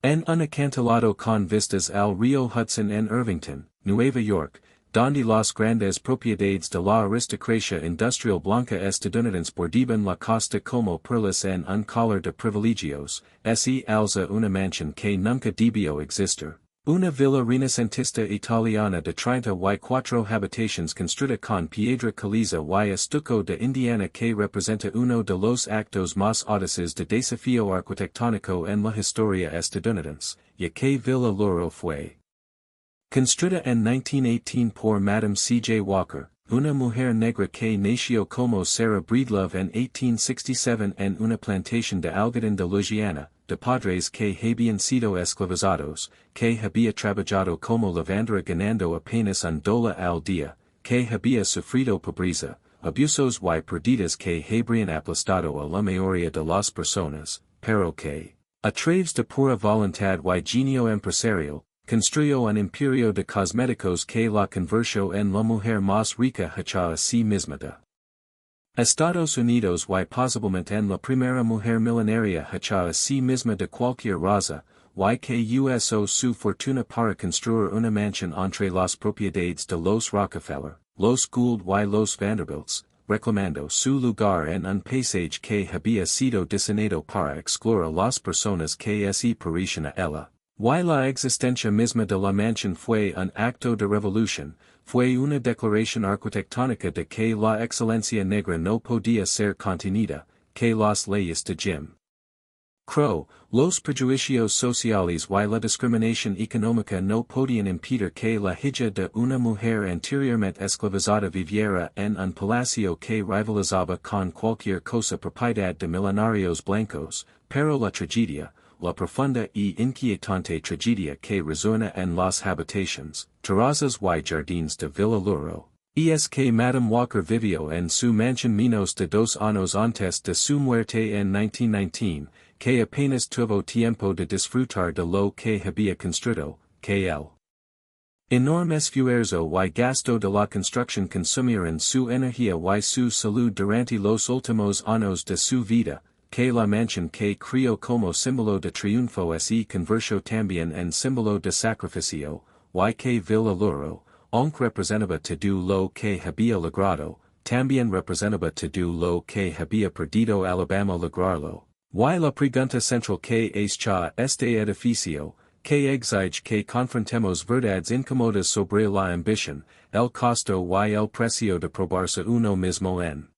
En un acantilado con vistas al río Hudson en Irvington, Nueva York, donde las grandes propiedades de la aristocracia industrial blanca estadounidense bordeaban la costa como perlas en un collar de privilegios, se alza una mansión que nunca debió existir. Una villa renacentista italiana de 34 habitaciones construida con piedra caliza y estuco de Indiana que representa uno de los actos más audaces de desafío arquitectónico en la historia estadounidense, ya que Villa Lewaro fue construida en 1918 por Madam C.J. Walker, una mujer negra que nació como Sarah Breedlove en 1867 en una plantación de algodón de Louisiana, de padres que habían sido esclavizados, que había trabajado como lavandera ganando apenas $1 al día, que había sufrido pobreza, abusos y pérdidas que habrían aplastado a la mayoría de las personas, pero que, a través de pura voluntad y genio empresarial, construyó un imperio de cosméticos que la convirtió en la mujer más rica hecha a sí misma de Estados Unidos y posiblemente en la primera mujer millonaria hecha a sí misma de cualquier raza, y que usó su fortuna para construir una mansión entre las propiedades de los Rockefeller, los Gould y los Vanderbilts, reclamando su lugar en un paisaje que había sido diseñado para excluir a las personas que se parecían a ella. Y la existencia misma de la mansión fue un acto de revolución, fue una declaración arquitectónica de que la excelencia negra no podía ser contenida, que las leyes de Jim Crow, los prejuicios sociales y la discriminación económica no podían impedir que la hija de una mujer anteriormente esclavizada viviera en un palacio que rivalizaba con cualquier cosa propiedad de millonarios blancos, pero la tragedia, la profunda y inquietante tragedia que resuena en las habitaciones, terrazas y jardines de Villa Lewaro, es que Madam Walker vivió en su mansión menos de 2 años antes de su muerte en 1919, que apenas tuvo tiempo de disfrutar de lo que había construido, que el enorme esfuerzo y gasto de la construcción consumieron su energía y su salud durante los últimos años de su vida, que la mansión que crió como símbolo de triunfo se convirtió también en símbolo de sacrificio, y que Villa Lewaro, aunque representaba todo lo que había logrado, también representaba todo lo que había perdido Alabama lograrlo. Y la pregunta central que está este edificio, que exige que confrontemos verdades incómodas sobre la ambición, el costo y el precio de probarse uno mismo en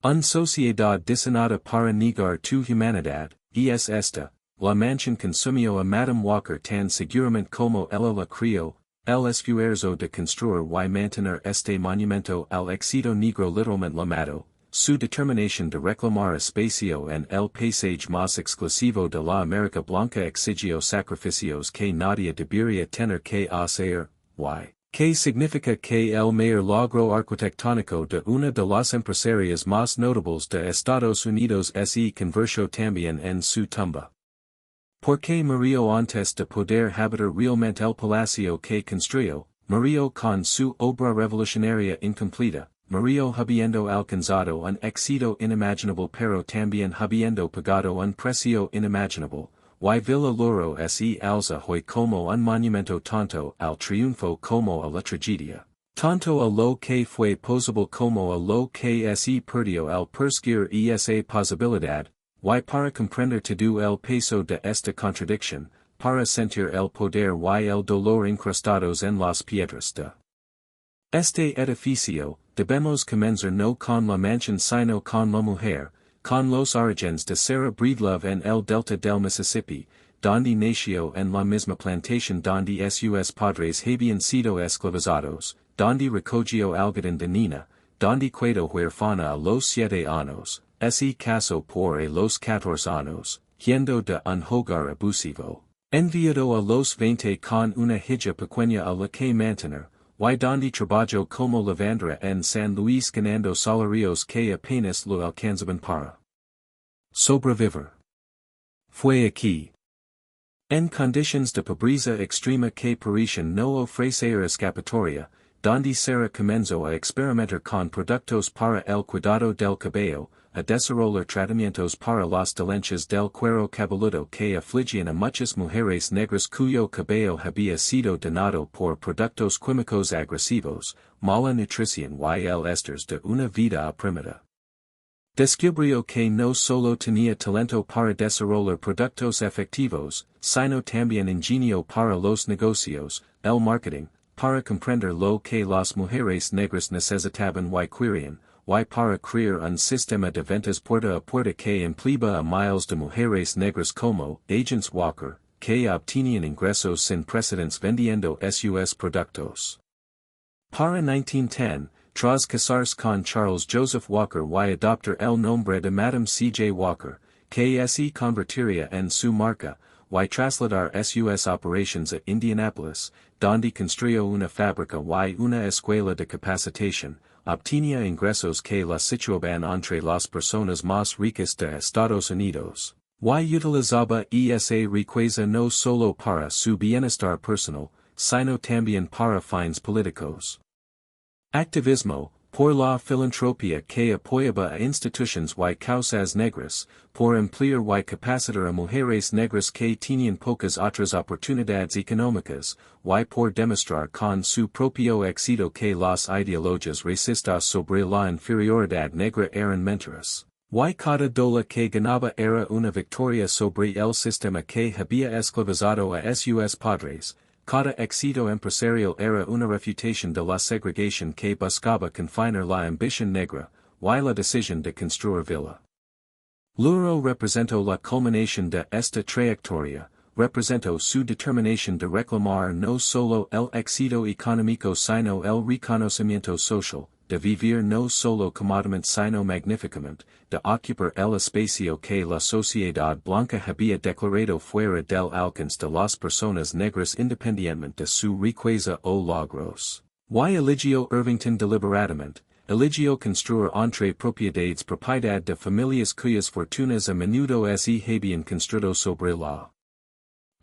una sociedad diseñada para negar tu humanidad, es esta, la mansión consumió a Madam Walker tan seguramente como ella la crió, el esfuerzo de construir y mantener este monumento al éxito negro literalmente llamado, su determinación de reclamar espacio en el paisaje más exclusivo de la América Blanca exigió sacrificios que nadie debería tener que hacer, ¿qué significa que el mayor logro arquitectónico de una de las empresarias más notables de Estados Unidos se convirtió también en su tumba? Porque murió antes de poder habitar realmente el palacio que construyó, murió con su obra revolucionaria incompleta, murió habiendo alcanzado un éxito inimaginable pero también habiendo pagado un precio inimaginable. Y Villa Lewaro se alza hoy como un monumento tanto al triunfo como a la tragedia, tanto a lo que fue posible como a lo que se perdió al perseguir esa posibilidad, y para comprender todo el peso de esta contradicción, para sentir el poder y el dolor incrustados en las piedras de este edificio, debemos comenzar no con la mansión sino con la mujer, con los orígenes de Sarah Breedlove en el delta del Mississippi, donde nació en la misma plantación donde sus padres habían sido esclavizados, donde recogió algodón de nina, donde quedó huérfana a los 7 años, se casó por a los 14 años, yendo de un hogar abusivo, enviado a los 20 con una hija pequeña a la que mantener, y donde trabajó como lavandera en San Luis ganando salarios que apenas lo alcanzaban para sobrevivir. Fue aquí, en condiciones de pobreza extrema que parecían no ofrecer escapatoria, donde Sarah comenzó a experimentar con productos para el cuidado del cabello, a desarrollar tratamientos para las dolencias del cuero cabelludo que afligían a muchas mujeres negras cuyo cabello había sido donado por productos químicos agresivos, mala nutrición y el estrés de una vida oprimida. Descubrió que no solo tenía talento para desarrollar productos efectivos, sino también ingenio para los negocios, el marketing, para comprender lo que las mujeres negras necesitaban y querían, y para crear un sistema de ventas puerta a puerta que empleaba a miles de mujeres negras como agents Walker, que obtenían ingresos sin precedentes vendiendo sus productos. Para 1910, tras casarse con Charles Joseph Walker y adoptar el nombre de Madam C.J. Walker, que se convertiría en su marca, y trasladar sus operations a Indianapolis, donde construyó una fábrica y una escuela de capacitación, obtenía ingresos que la situaban entre las personas más ricas de Estados Unidos, y utilizaba esa riqueza no solo para su bienestar personal, sino también para fines políticos. Activismo, por la filantropía que apoyaba a instituciones y causas negras, por emplear y capacitar a mujeres negras que tenían pocas otras oportunidades económicas, y por demostrar con su propio éxito que las ideologías racistas sobre la inferioridad negra eran mentiras, y cada dólar que ganaba era una victoria sobre el sistema que había esclavizado a sus padres. Cada éxito empresarial era una refutación de la segregación que buscaba confinar la ambición negra, y la decisión de construir Villa Lewaro representó la culminación de esta trayectoria, representó su determinación de reclamar no solo el éxito económico sino el reconocimiento social, de vivir no solo cómodamente sino magníficamente, de ocupar el espacio que la sociedad blanca había declarado fuera del alcance de las personas negras independientemente de su riqueza o logros. Y eligió Irvington deliberadamente, eligió construir entre propiedades propiedad de familias cuyas fortunas a menudo se habían construido sobre la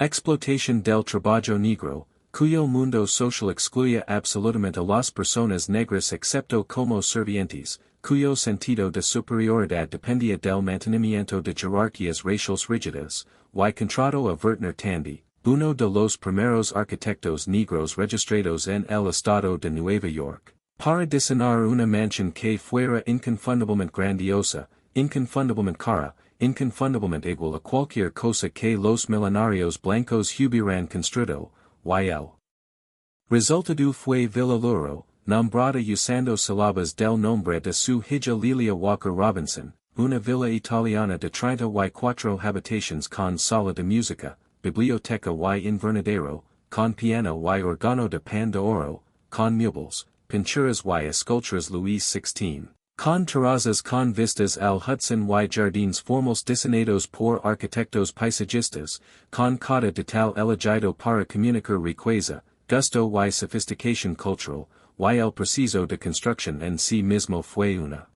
explotación del trabajo negro, cuyo mundo social excluía absolutamente a las personas negras excepto como servientes, cuyo sentido de superioridad dependía del mantenimiento de jerarquías raciales rígidas, y contrató a Werner Tandy, uno de los primeros arquitectos negros registrados en el estado de Nueva York, para diseñar una mansión que fuera inconfundiblemente grandiosa, inconfundiblemente cara, inconfundiblemente igual a cualquier cosa que los millonarios blancos hubieran construido. Y el resultado fue Villa Lewaro, nombrada usando sílabas del nombre de su hija Lilia Walker Robinson, una villa italiana de 34 habitaciones con sala de música, biblioteca y invernadero, con piano y órgano de pan de oro, con muebles, pinturas y esculturas Louis XVI, con terrazas con vistas al Hudson y jardines formales diseñados por arquitectos paisajistas, con cada detalle elegido para comunicar riqueza, gusto y sofisticación cultural, y el proceso de construcción en sí mismo fue una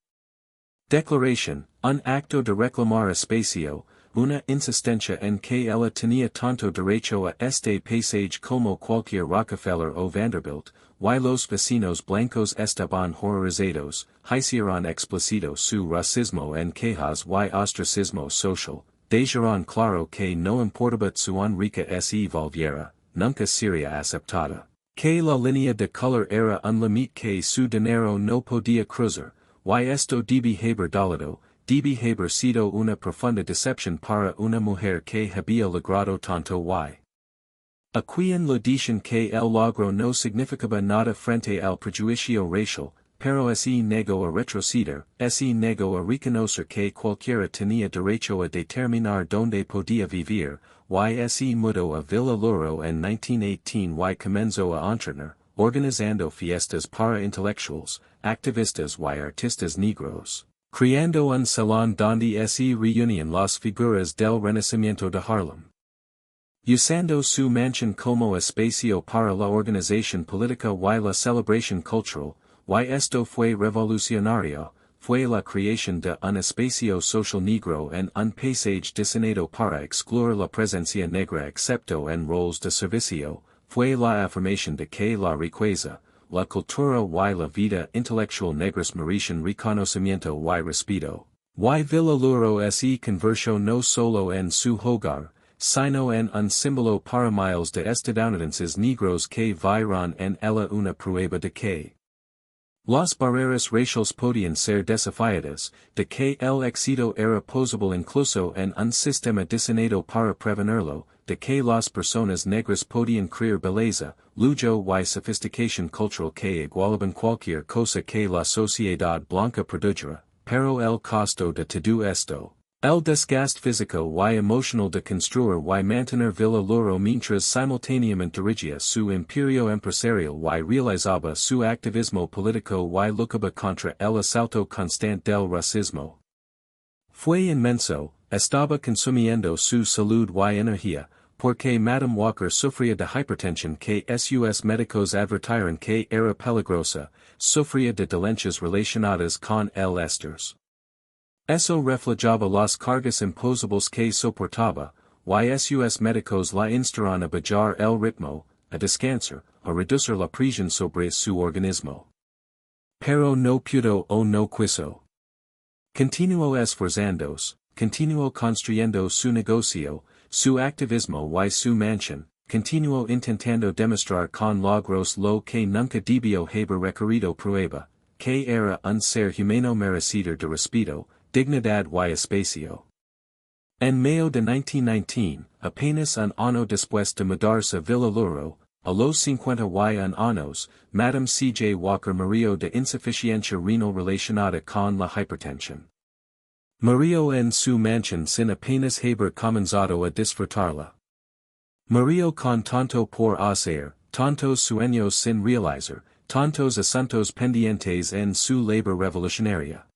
declaración, un acto de reclamar espacio, una insistencia en que ella tenía tanto derecho a este paisaje como cualquier Rockefeller o Vanderbilt, y los vecinos blancos estaban horrorizados, hicieron explícito su racismo en quejas y ostracismo social, dejaron claro que no importaba su rica se volviera, nunca sería aceptada, que la línea de color era un límite que su dinero no podía cruzar, y esto debe haber dolido, debe haber sido una profunda decepción para una mujer que había logrado tanto y a quien le dicen que el logro no significaba nada frente al prejuicio racial, pero se negó a retroceder, se negó a reconocer que cualquiera tenía derecho a determinar dónde podía vivir, y se mudó a Villa Lewaro en 1918 y comenzó a entrenar, organizando fiestas para intelectuals, activistas y artistas negros, creando un salón donde se reunían las figuras del Renacimiento de Harlem. Usando su mansión como espacio para la organización política y la celebración cultural, y esto fue revolucionario, fue la creación de un espacio social negro en un paisaje diseñado para excluir la presencia negra excepto en roles de servicio, fue la afirmación de que la riqueza, la cultura y la vida intelectual negras merecen reconocimiento y respeto, Y Villa Lewaro se convirtió no solo en su hogar, sino en un símbolo para miles de estadounidenses negros que vieron en ella una prueba de que las barreras raciales podían ser desafiadas, de que el éxito era posible incluso en un sistema diseñado para prevenirlo, de que las personas negras podían crear belleza, lujo y sofisticación cultural que igualaban cualquier cosa que la sociedad blanca produjera, pero el costo de todo esto. El desgaste físico y emocional de construir y mantener Villa Lewaro mientras simultáneamente dirigía su imperio empresarial y realizaba su activismo político y luchaba contra el asalto constante del racismo. Fue inmenso, estaba consumiendo su salud y energía, porque Madam Walker sufría de hipertensión que sus médicos advirtieron que era peligrosa, sufría de dolencias relacionadas con el estrés. Eso reflejaba las cargas imposibles que soportaba, y sus médicos la instruyeron a bajar el ritmo, a descansar, a reducir la presión sobre su organismo. Pero no pudo o no quiso. Continuó esforzándose, continuó construyendo su negocio, su activismo y su mansión, continuó intentando demostrar con logros lo que nunca debió haber requerido prueba, que era un ser humano merecedor de respeto, dignidad y espacio. En mayo de 1919, apenas un año después de mudarse a Villa Lewaro, a los 51 años, Madam C.J. Walker murió de insuficiencia renal relacionada con la hipertensión. Murió en su mansión sin apenas haber comenzado a disfrutarla. Murió con tanto por hacer, tantos sueños sin realizar, tantos asuntos pendientes en su labor revolucionaria.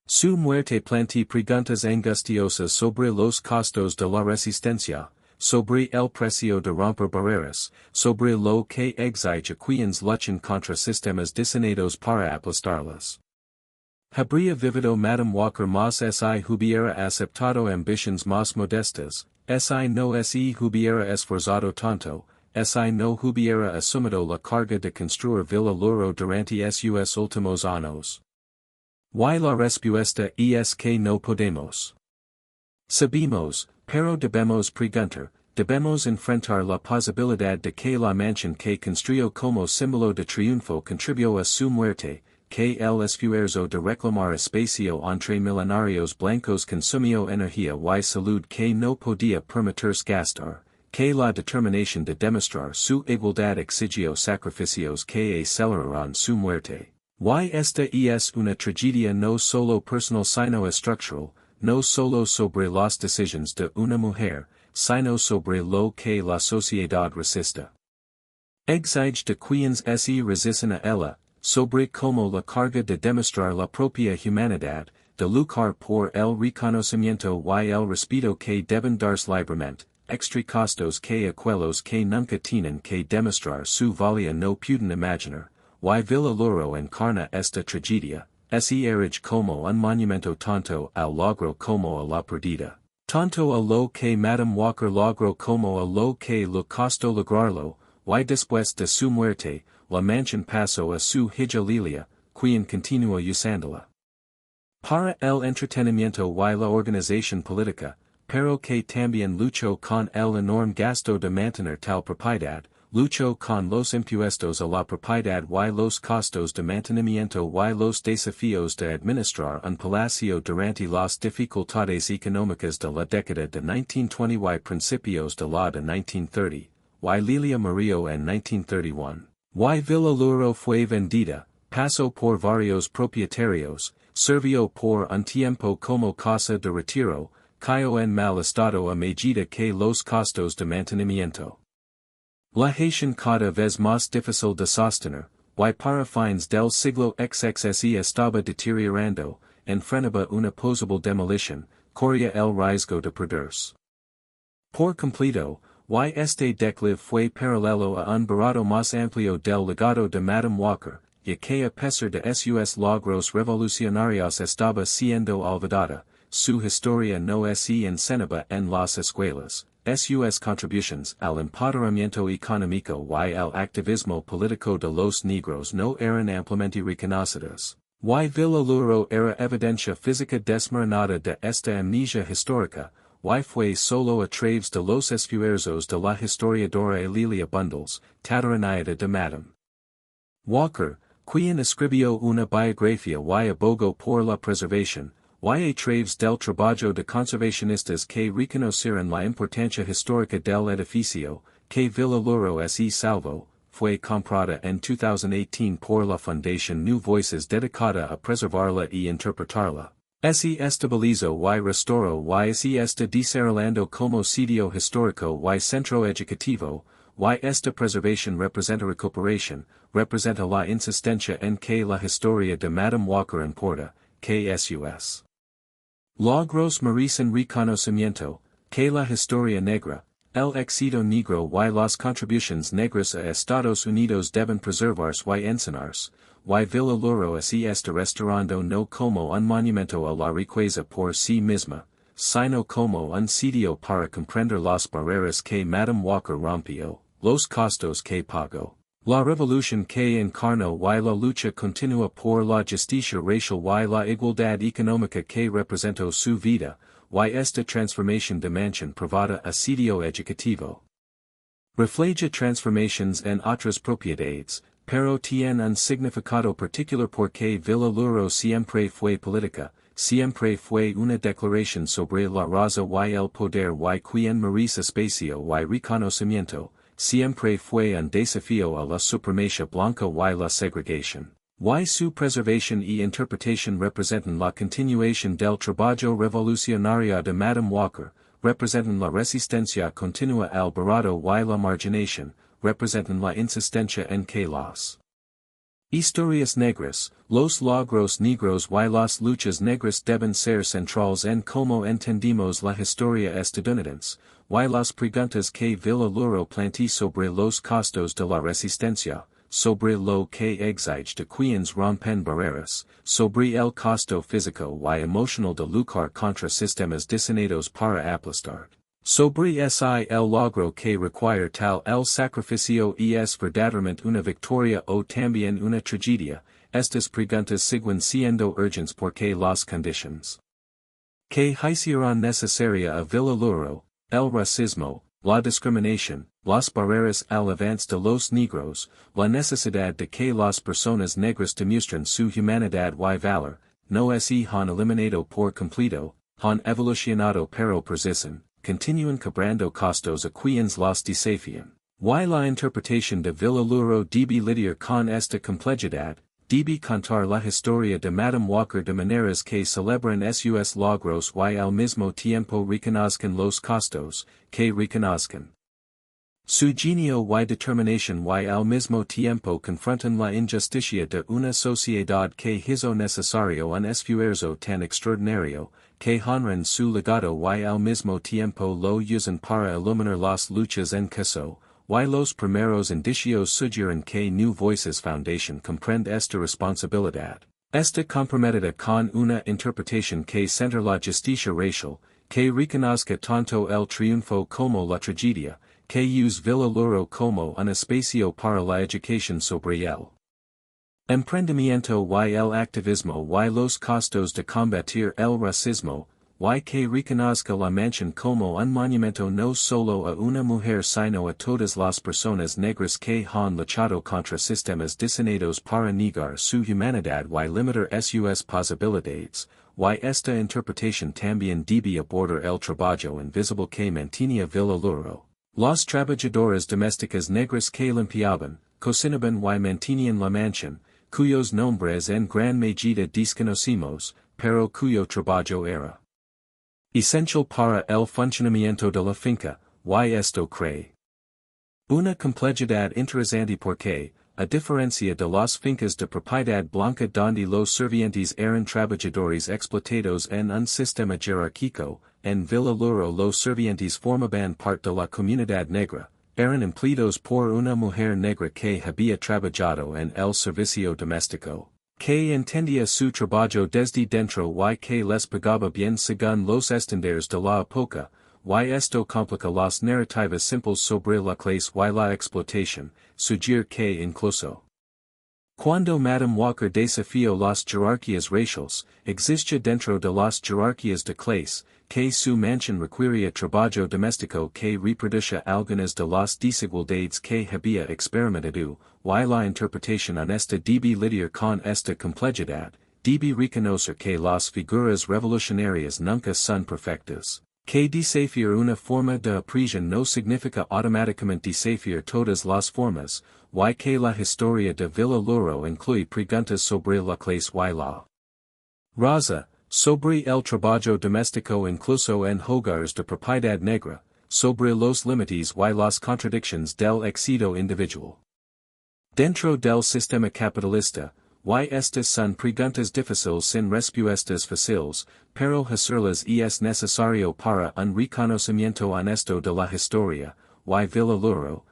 Su muerte plantea preguntas angustiosas sobre los costos de la resistencia, sobre el precio de romper barreras, sobre lo que exige quienes luchan contra sistemas diseñados para aplastarlas. Habría vivido Madam Walker más si hubiera aceptado ambiciones más modestas, si no se hubiera esforzado tanto, si no hubiera asumido la carga de construir Villa Lewaro durante sus últimos años. Y la respuesta es que no podemos. Sabemos, pero debemos preguntar, debemos enfrentar la posibilidad de que la mansión que construyó como símbolo de triunfo contribuyó a su muerte, que el esfuerzo de reclamar espacio entre millonarios blancos consumió energía y salud que no podía permitirse gastar, que la determinación de demostrar su igualdad exigió sacrificios que aceleraron su muerte. Y esta es una tragedia no solo personal sino estructural, no solo sobre las decisiones de una mujer, sino sobre lo que la sociedad resiste. Exige de quienes se resisten a ella, sobre cómo la carga de demostrar la propia humanidad, de luchar por el reconocimiento y el respeto que deben darse libremente, extra costos que aquellos que nunca tienen que demostrar su valía no pueden imaginar. Y Villa Lewaro encarna esta tragedia, se erige como un monumento tanto al logro como a la pérdida, tanto a lo que Madam Walker logró como a lo que le costó lograrlo, y después de su muerte, la mansión pasó a su hija Lilia, quien continúa usándola para el entretenimiento y la organización política, pero que también luchó con el enorme gasto de mantener tal propiedad, luchó con los impuestos a la propiedad y los costos de mantenimiento y los desafíos de administrar un palacio durante las dificultades económicas de la década de 1920 y principios de la de 1930, y Lilia murió en 1931, y Villa Lewaro fue vendida, pasó por varios propietarios, sirvió por un tiempo como casa de retiro, cayó en mal estado a medida que los costos de mantenimiento la hacían cada vez más difícil de sostener, y para fines del siglo XXSE estaba deteriorando, enfrentaba una posible demolición, corría el riesgo de perderse por completo, y este declive fue paralelo a un barato más amplio del legado de Madam Walker, ya que a pesar de sus logros revolucionarios estaba siendo olvidada, su historia no se enseñaba en las escuelas. Sus contribuciones al empoderamiento económico y al activismo político de los negros no eran ampliamente reconocidas. Y Villa Lewaro era evidencia física desmoronada de esta amnesia histórica, y fue solo a través de los esfuerzos de la historiadora Emilia Bundles, tataranieto de Madam Walker, quien escribió una biografía y abogó por la preservación, y a través del trabajo de conservacionistas que reconocieron la importancia histórica del edificio, que Villa Lewaro se salvó, fue comprada en 2018 por la Fundación New Voices dedicada a preservarla y interpretarla. Se estabilizó y restauró y se está desarrollando como sitio histórico y centro educativo, y esta preservación representa representa la insistencia en que la historia de Madam Walker importa, que sus logros merecen reconocimiento, que la historia negra, el éxito negro y las contribuciones negras a Estados Unidos deben preservarse y enseñarse, y Villa Lewaro se está restaurando no como un monumento a la riqueza por sí misma, sino como un sitio para comprender las barreras que Madam Walker rompió, los costos que pagó, la revolución que encarnó y la lucha continua por la justicia racial y la igualdad económica que representó su vida, y esta transformación de mansión privada a sitio educativo. Refleja transformations en otras propiedades, pero tiene un significado particular porque Villa Lewaro siempre fue política, siempre fue una declaración sobre la raza y el poder y quien merece espacio y reconocimiento, siempre fue un desafío a la supremacía blanca y la segregación. Y su preservación y interpretación representan la continuación del trabajo revolucionario de Madam Walker, representan la resistencia continua al barado y la marginación, representan la insistencia en que las historias negras, los logros negros y las luchas negras deben ser centrales en cómo entendimos la historia estadounidense, y las preguntas que Villa Lewaro plantea sobre los costos de la resistencia, sobre lo que exige de quienes rompen barreras, sobre el costo físico y emocional de luchar contra sistemas diseñados para aplastar, sobre el logro que requiere tal el sacrificio y es verdaderamente una victoria o también una tragedia, estas preguntas siguen siendo urgentes porque las condiciones que hicieron necesaria a Villa Lewaro, el racismo, la discriminación, las barreras al avance de los negros, la necesidad de que las personas negras demuestren su humanidad y valor, no han eliminado por completo, han evolucionado pero persisten, continúan cobrando costos a quienes los desafían. Y la interpretación de Villa Lewaro debe lidiar con esta complejidad, debe contar la historia de Madam Walker de maneras que celebran sus logros y al mismo tiempo reconozcan los costos, que reconozcan su genio y determinación y al mismo tiempo confrontan la injusticia de una sociedad que hizo necesario un esfuerzo tan extraordinario, que honran su legado y al mismo tiempo lo usan para iluminar las luchas en caso, y los primeros indicios sugieren que New Voices Foundation comprende esta responsabilidad. Está comprometida con una interpretación que centra la justicia racial, que reconozca tanto el triunfo como la tragedia, que use Villa Lewaro como un espacio para la educación sobre el emprendimiento y el activismo y los costos de combatir el racismo, y que reconozca la mansión como un monumento no solo a una mujer sino a todas las personas negras que han luchado contra sistemas diseñados para negar su humanidad y limitar sus posibilidades, y esta interpretación también debe abordar el trabajo invisible que mantenía Villa Lewaro. Las trabajadoras domésticas negras que limpiaban, cocinaban y mantenían la mansión, cuyos nombres en gran medida desconocimos, pero cuyo trabajo era esencial para el funcionamiento de la finca, y esto cree una complejidad interesante porque, a diferencia de las fincas de propiedad blanca donde los sirvientes eran trabajadores explotados en un sistema jerárquico, en Villa Lewaro los sirvientes formaban parte de la comunidad negra, eran empleados por una mujer negra que había trabajado en el servicio doméstico, que entendía su trabajo desde dentro y que les pagaba bien según los estándares de la época, y esto complica las narrativas simples sobre la clase y la explotación, sugiere que incluso Cuando Madam Walker desafío las jerarquías raciales, existe dentro de las jerarquías de clase, que su mansión requería trabajo doméstico que reproduce algunas de las desigualdades que había experimentado, y la interpretación honesta debe lidiar con esta complejidad, debe reconocer que las figuras revolucionarias nunca son perfectas. Que desafiar una forma de apreciación no significa automáticamente desafiar todas las formas, y que la historia de Villa Lewaro incluye preguntas sobre la clase y la raza, sobre el trabajo doméstico incluso en hogares de propiedad negra, sobre los límites y las contradicciones del éxito individual. Dentro del sistema capitalista, y estas son preguntas difíciles sin respuestas fáciles, pero hacerlas es necesario para un reconocimiento honesto de la historia, y Villa Lewaro,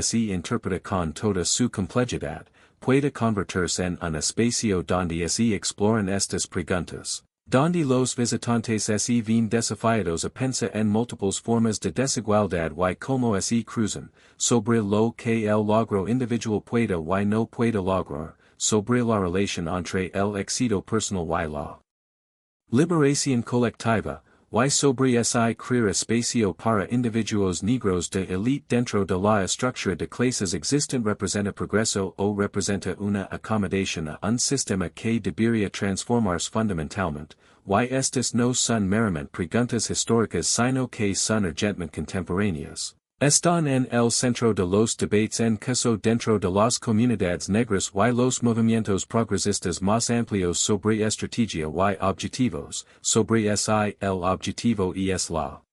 si interpreta con toda su complejidad, puede convertirse en un espacio donde se exploran estas preguntas, donde los visitantes se ven desafiados a pensar en múltiples formas de desigualdad y como se cruzan, sobre lo que el logro individual puede y no puede lograr, sobre la relación entre el éxito personal y la liberación colectiva, y sobre ese crear espacio para individuos negros de élite dentro de la estructura de clases existente representa progreso o representa una acomodación a un sistema que debería transformarse fundamentalmente, y estas no son meramente preguntas históricas sino que son urgentemente contemporáneas. Están en el centro de los debates en curso dentro de las comunidades negras y los movimientos progresistas más amplios sobre estrategia y objetivos, sobre el objetivo es la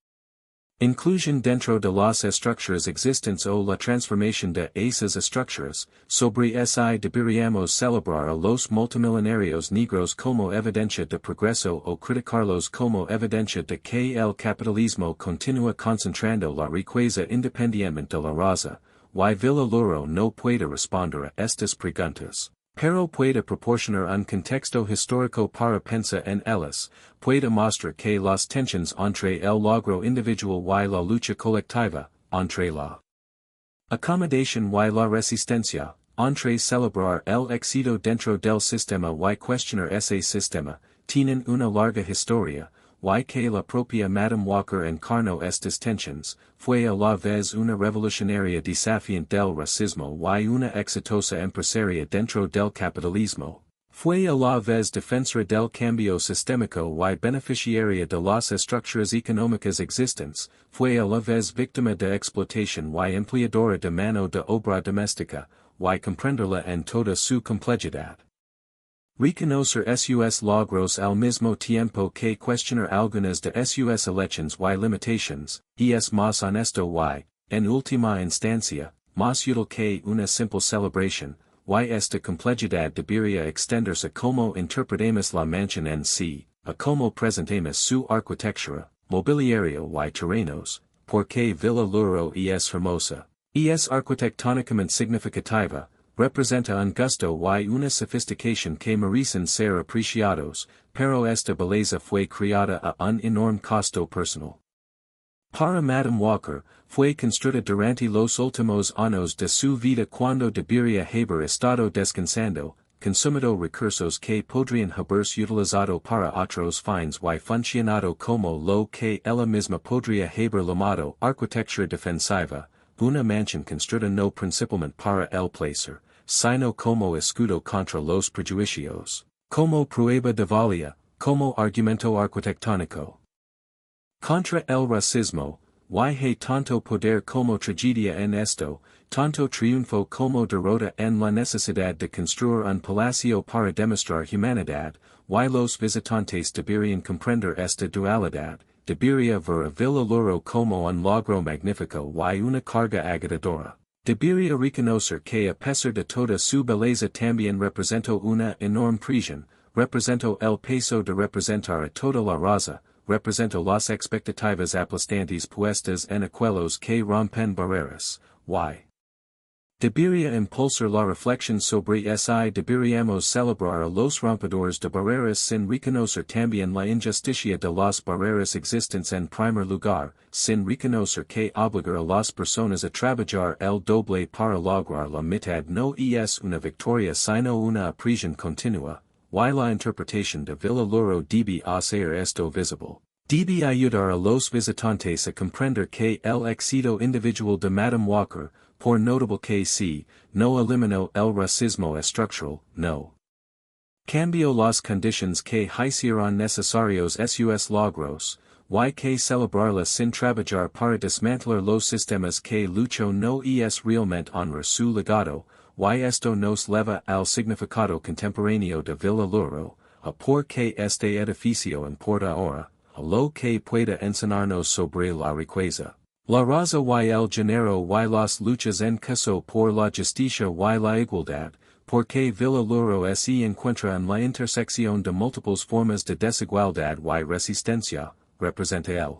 inclusión dentro de las estructuras existentes o la transformación de esas estructuras, sobre deberíamos celebrar a los multimillonarios negros como evidencia de progreso o criticarlos como evidencia de que el capitalismo continúa concentrando la riqueza independientemente de la raza, y Villa Lewaro no puede responder a estas preguntas. Pero puede proporcionar un contexto histórico para pensar en ellas, puede mostrar que las tensiones entre el logro individual y la lucha colectiva, entre la acomodación y la resistencia, entre celebrar el éxito dentro del sistema y cuestionar ese sistema, tienen una larga historia, y que la propia Madam Walker encarnó estas tensiones, fue a la vez una revolucionaria desafiante del racismo y una exitosa empresaria dentro del capitalismo. Fue a la vez defensora del cambio sistémico y beneficiaria de las estructuras económicas existentes, fue a la vez víctima de explotación y empleadora de mano de obra doméstica, y comprenderla en toda su complejidad. Reconocer sus logros al mismo tiempo que cuestionar algunas de sus elecciones y limitations, es más honesto y, en última instancia, más útil que una simple celebración, y esta complejidad debería extenderse como interpretamos la mansión en sí, a como presentemos su arquitectura, mobiliario y terrenos, porque Villa Lewaro es hermosa, es arquitectónicamente significativa, representa un gusto y una sofisticación que merecen ser apreciados, pero esta belleza fue creada a un enorme costo personal. Para Madam Walker, fue construida durante los últimos años de su vida cuando debería haber estado descansando, consumido recursos que podrían haberse utilizado para otros fines y funcionado como lo que ella misma podría haber llamado arquitectura defensiva, una mansión construida no principalmente para el placer, sino como escudo contra los prejuicios, como prueba de valía, como argumento arquitectónico. Contra el racismo, y hay tanto poder como tragedia en esto, tanto triunfo como Dorada en la necesidad de construir un palacio para demostrar humanidad, y los visitantes deberían comprender esta dualidad, debería ver a Villa Lewaro como un logro magnífico y una carga agotadora. Debería reconocer que a pesar de toda su belleza también representó una enorme presión, representó el peso de representar a toda la raza, representó las expectativas aplastantes puestas en aquellos que rompen barreras, y Debería impulsar la reflexión sobre si deberíamos celebrar los rompedores de barreras sin reconocer también la injusticia de las barreras existentes en primer lugar, sin reconocer que obligar a las personas a trabajar el doble para lograr la mitad no es una victoria sino una prisión continua, y la interpretación de Villa Lewaro debe hacer esto visible. Debe ayudar a los visitantes a comprender que el éxito individual de Madam Walker, por notable que si, no eliminó el racismo estructural, no cambió las condiciones que hicieron necesarios sus logros, y que celebrarla sin trabajar para desmantelar los sistemas que Lucho no es realmente honrar su legado, y esto nos leva al significado contemporáneo de Villa Lewaro, a por que este edificio importa ahora, a lo que pueda enseñarnos sobre la riqueza. La raza y el género y las luchas en caso por la justicia y la igualdad, porque Villa Lewaro se encuentra en la intersección de múltiples formas de desigualdad y resistencia, representa el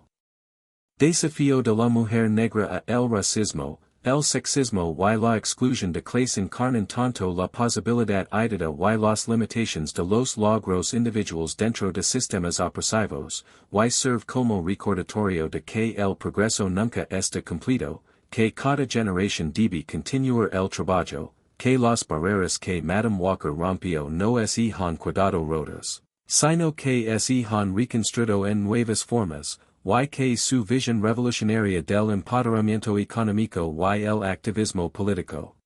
desafío de la mujer negra a el racismo, el sexismo y la exclusión de clase encarnan tanto la posibilidad ideada y las limitaciones de los logros individuales dentro de sistemas opresivos, y serve como recordatorio de que el progreso nunca está completo, que cada generación debe continuar el trabajo, que las barreras que Madam Walker rompió no han quedado rotas, sino que han reconstruido en nuevas formas, y que su visión revolucionaria del empoderamiento económico y el activismo político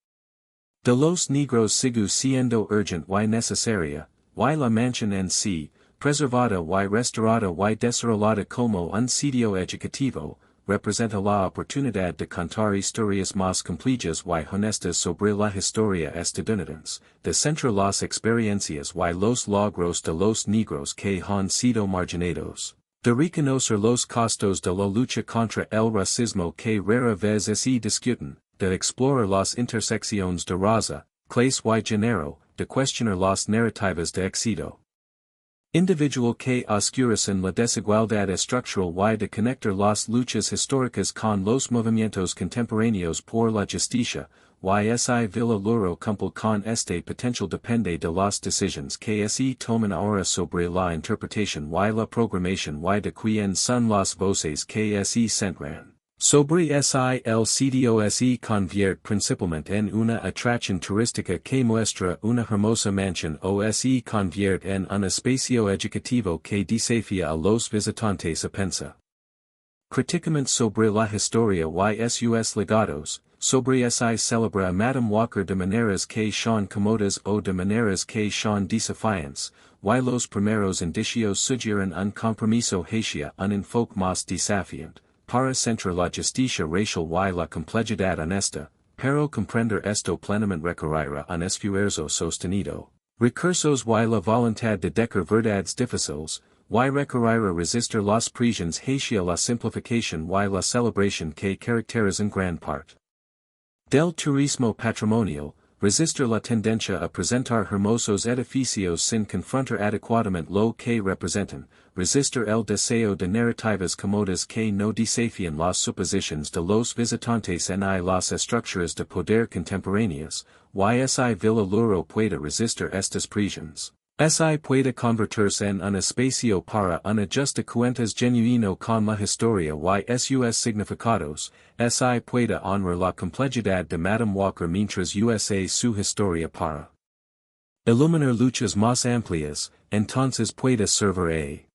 de los negros sigue siendo urgent y necesaria, y la mansión en sí, preservada y restaurada y desarrollada como un sitio educativo, representa la oportunidad de contar historias más complejas y honestas sobre la historia estadounidense, de centrar las experiencias y los logros de los negros que han sido marginados. De reconocer los costos de la lucha contra el racismo que rara vez se discuten, de explorar las intersecciones de raza, clase y género, de cuestionar las narrativas de éxito individual que oscurecen la desigualdad estructural y de conectar las luchas históricas con los movimientos contemporáneos por la justicia, y Villa Lewaro cumple con este potencial depende de las decisiones que se toman ahora sobre la interpretación y la programación y de quién son las voces que se centran. Sobre el sitio se convierte principalmente en una atracción turística que muestra una hermosa mansión o se convierte en un espacio educativo que desafía a los visitantes a pensar críticamente sobre la historia y sus legados, sobre si celebra a Madam Walker de maneras que son cómodas o de maneras que son desafiantes, y los primeros indicios sugieren un compromiso hacia un enfoque más desafiante, para centrar la justicia racial y la complejidad honesta, pero comprender esto plenamente requerirá un esfuerzo sostenido, recursos y la voluntad de decir verdades difíciles, y requerirá resistir las presiones hacia la simplificación y la celebración que caracterizan gran parte del turismo patrimonial, resistir la tendencia a presentar hermosos edificios sin confrontar adecuadamente lo que representan, resistir el deseo de narrativas cómodas que no desafían las suposiciones de los visitantes en las estructuras de poder contemporáneas, y Villa Lewaro puede resistir estas presiones. Puede convertirse en un espacio para un ajuste cuentas genuino con la historia y sus significados, puede honrar la complejidad de Madam Walker mientras usa su historia para iluminar luchas más amplias, entonces puede servir a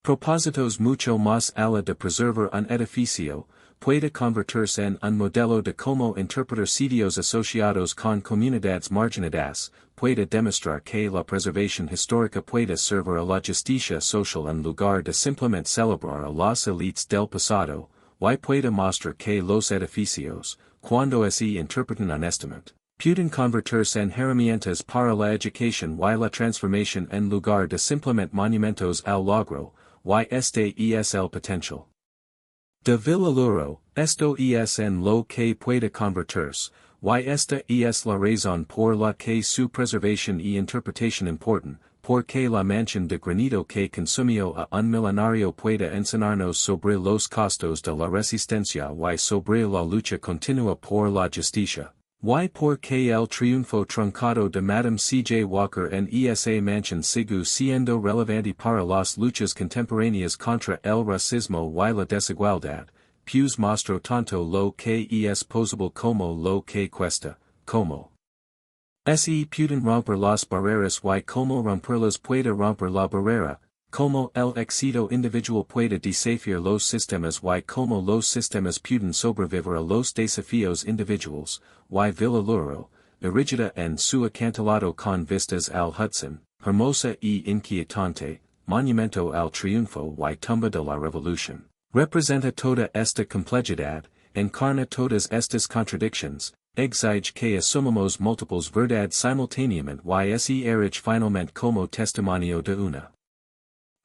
propósitos mucho más allá de preservar un edificio, puede convertirse en un modelo de cómo interpretar sitios asociados con comunidades marginadas, puede demostrar que la preservación histórica puede servir a la justicia social en lugar de simplemente celebrar a las élites del pasado, y puede mostrar que los edificios, cuando se interpretan honestamente, pueden convertirse en herramientas para la educación y la transformación en lugar de simplemente monumentos al logro, y este es el potencial de Villa Lewaro, esto es en lo que puede convertirse, y esta es la razón por la que su preservación y interpretación importan, porque la mansión de granito que consumió a un millonario puede enseñarnos sobre los costos de la resistencia y sobre la lucha continua por la justicia. Y por que el triunfo truncado de Madam C.J. Walker en esa mansión sigue siendo relevante para las luchas contemporáneas contra el racismo y la desigualdad, pues mostro tanto lo que es posible como lo que cuesta, como se pueden romper las barreras y como romperlas puede romper la barrera, como el éxito individual puede desafiar los sistemas y como los sistemas pueden sobrevivir a los desafíos individuals, y Villa Lewaro, erigida en su acantilado con vistas al Hudson, hermosa y inquietante, monumento al triunfo y tumba de la revolución. Representa toda esta complejidad, encarna todas estas contradicciones, exige que asumamos múltiples verdades simultáneamente y se erige finalmente como testimonio de una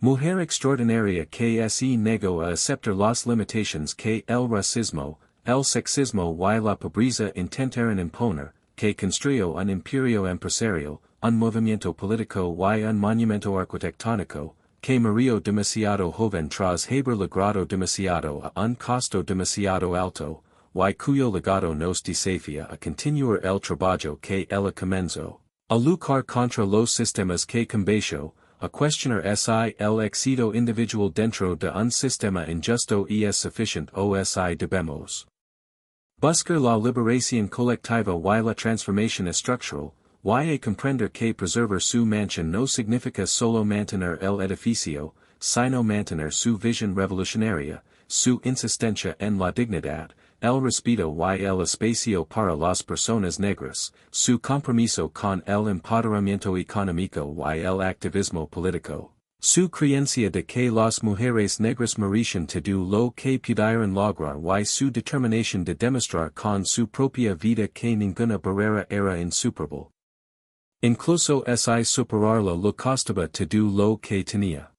mujer extraordinaria que se negó a aceptar las limitaciones que el racismo, el sexismo y la pobreza intentaron imponer, que construyó un imperio empresarial, un movimiento político y un monumento arquitectónico, que murió demasiado joven tras haber logrado demasiado a un costo demasiado alto, y cuyo legado nos desafía a continuar el trabajo que ella comenzó, a luchar contra los sistemas que combatió, a cuestionar si el éxito individual dentro de un sistema injusto es suficiente o si debemos buscar la liberación colectiva y la transformación estructural, y a comprender que preservar su mansión no significa solo mantener el edificio, sino mantener su visión revolucionaria, su insistencia en la dignidad, el respeto y el espacio para las personas negras, su compromiso con el empoderamiento económico y el activismo político, su creencia de que las mujeres negras merecen todo lo que pudieran lograr y su determinación de demostrar con su propia vida que ninguna barrera era insuperable. Incluso si superarla lo costaba todo lo que tenía.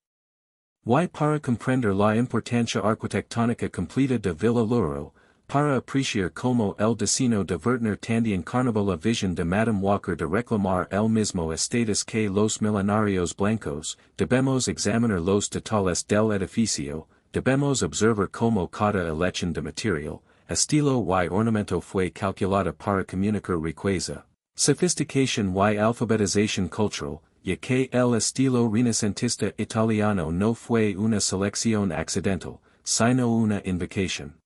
Y para comprender la importancia arquitectónica completa de Villa Lewaro, para apreciar como el destino de Werther también encarnaba la visión de Madame Walker de reclamar el mismo estatus que los millonarios blancos, debemos examinar los detalles del edificio, debemos observar cómo cada elección de material, estilo y ornamento fue calculada para comunicar riqueza, sophistication y alfabetización cultural, ya que el estilo renacentista italiano no fue una selección accidental, sino una invocación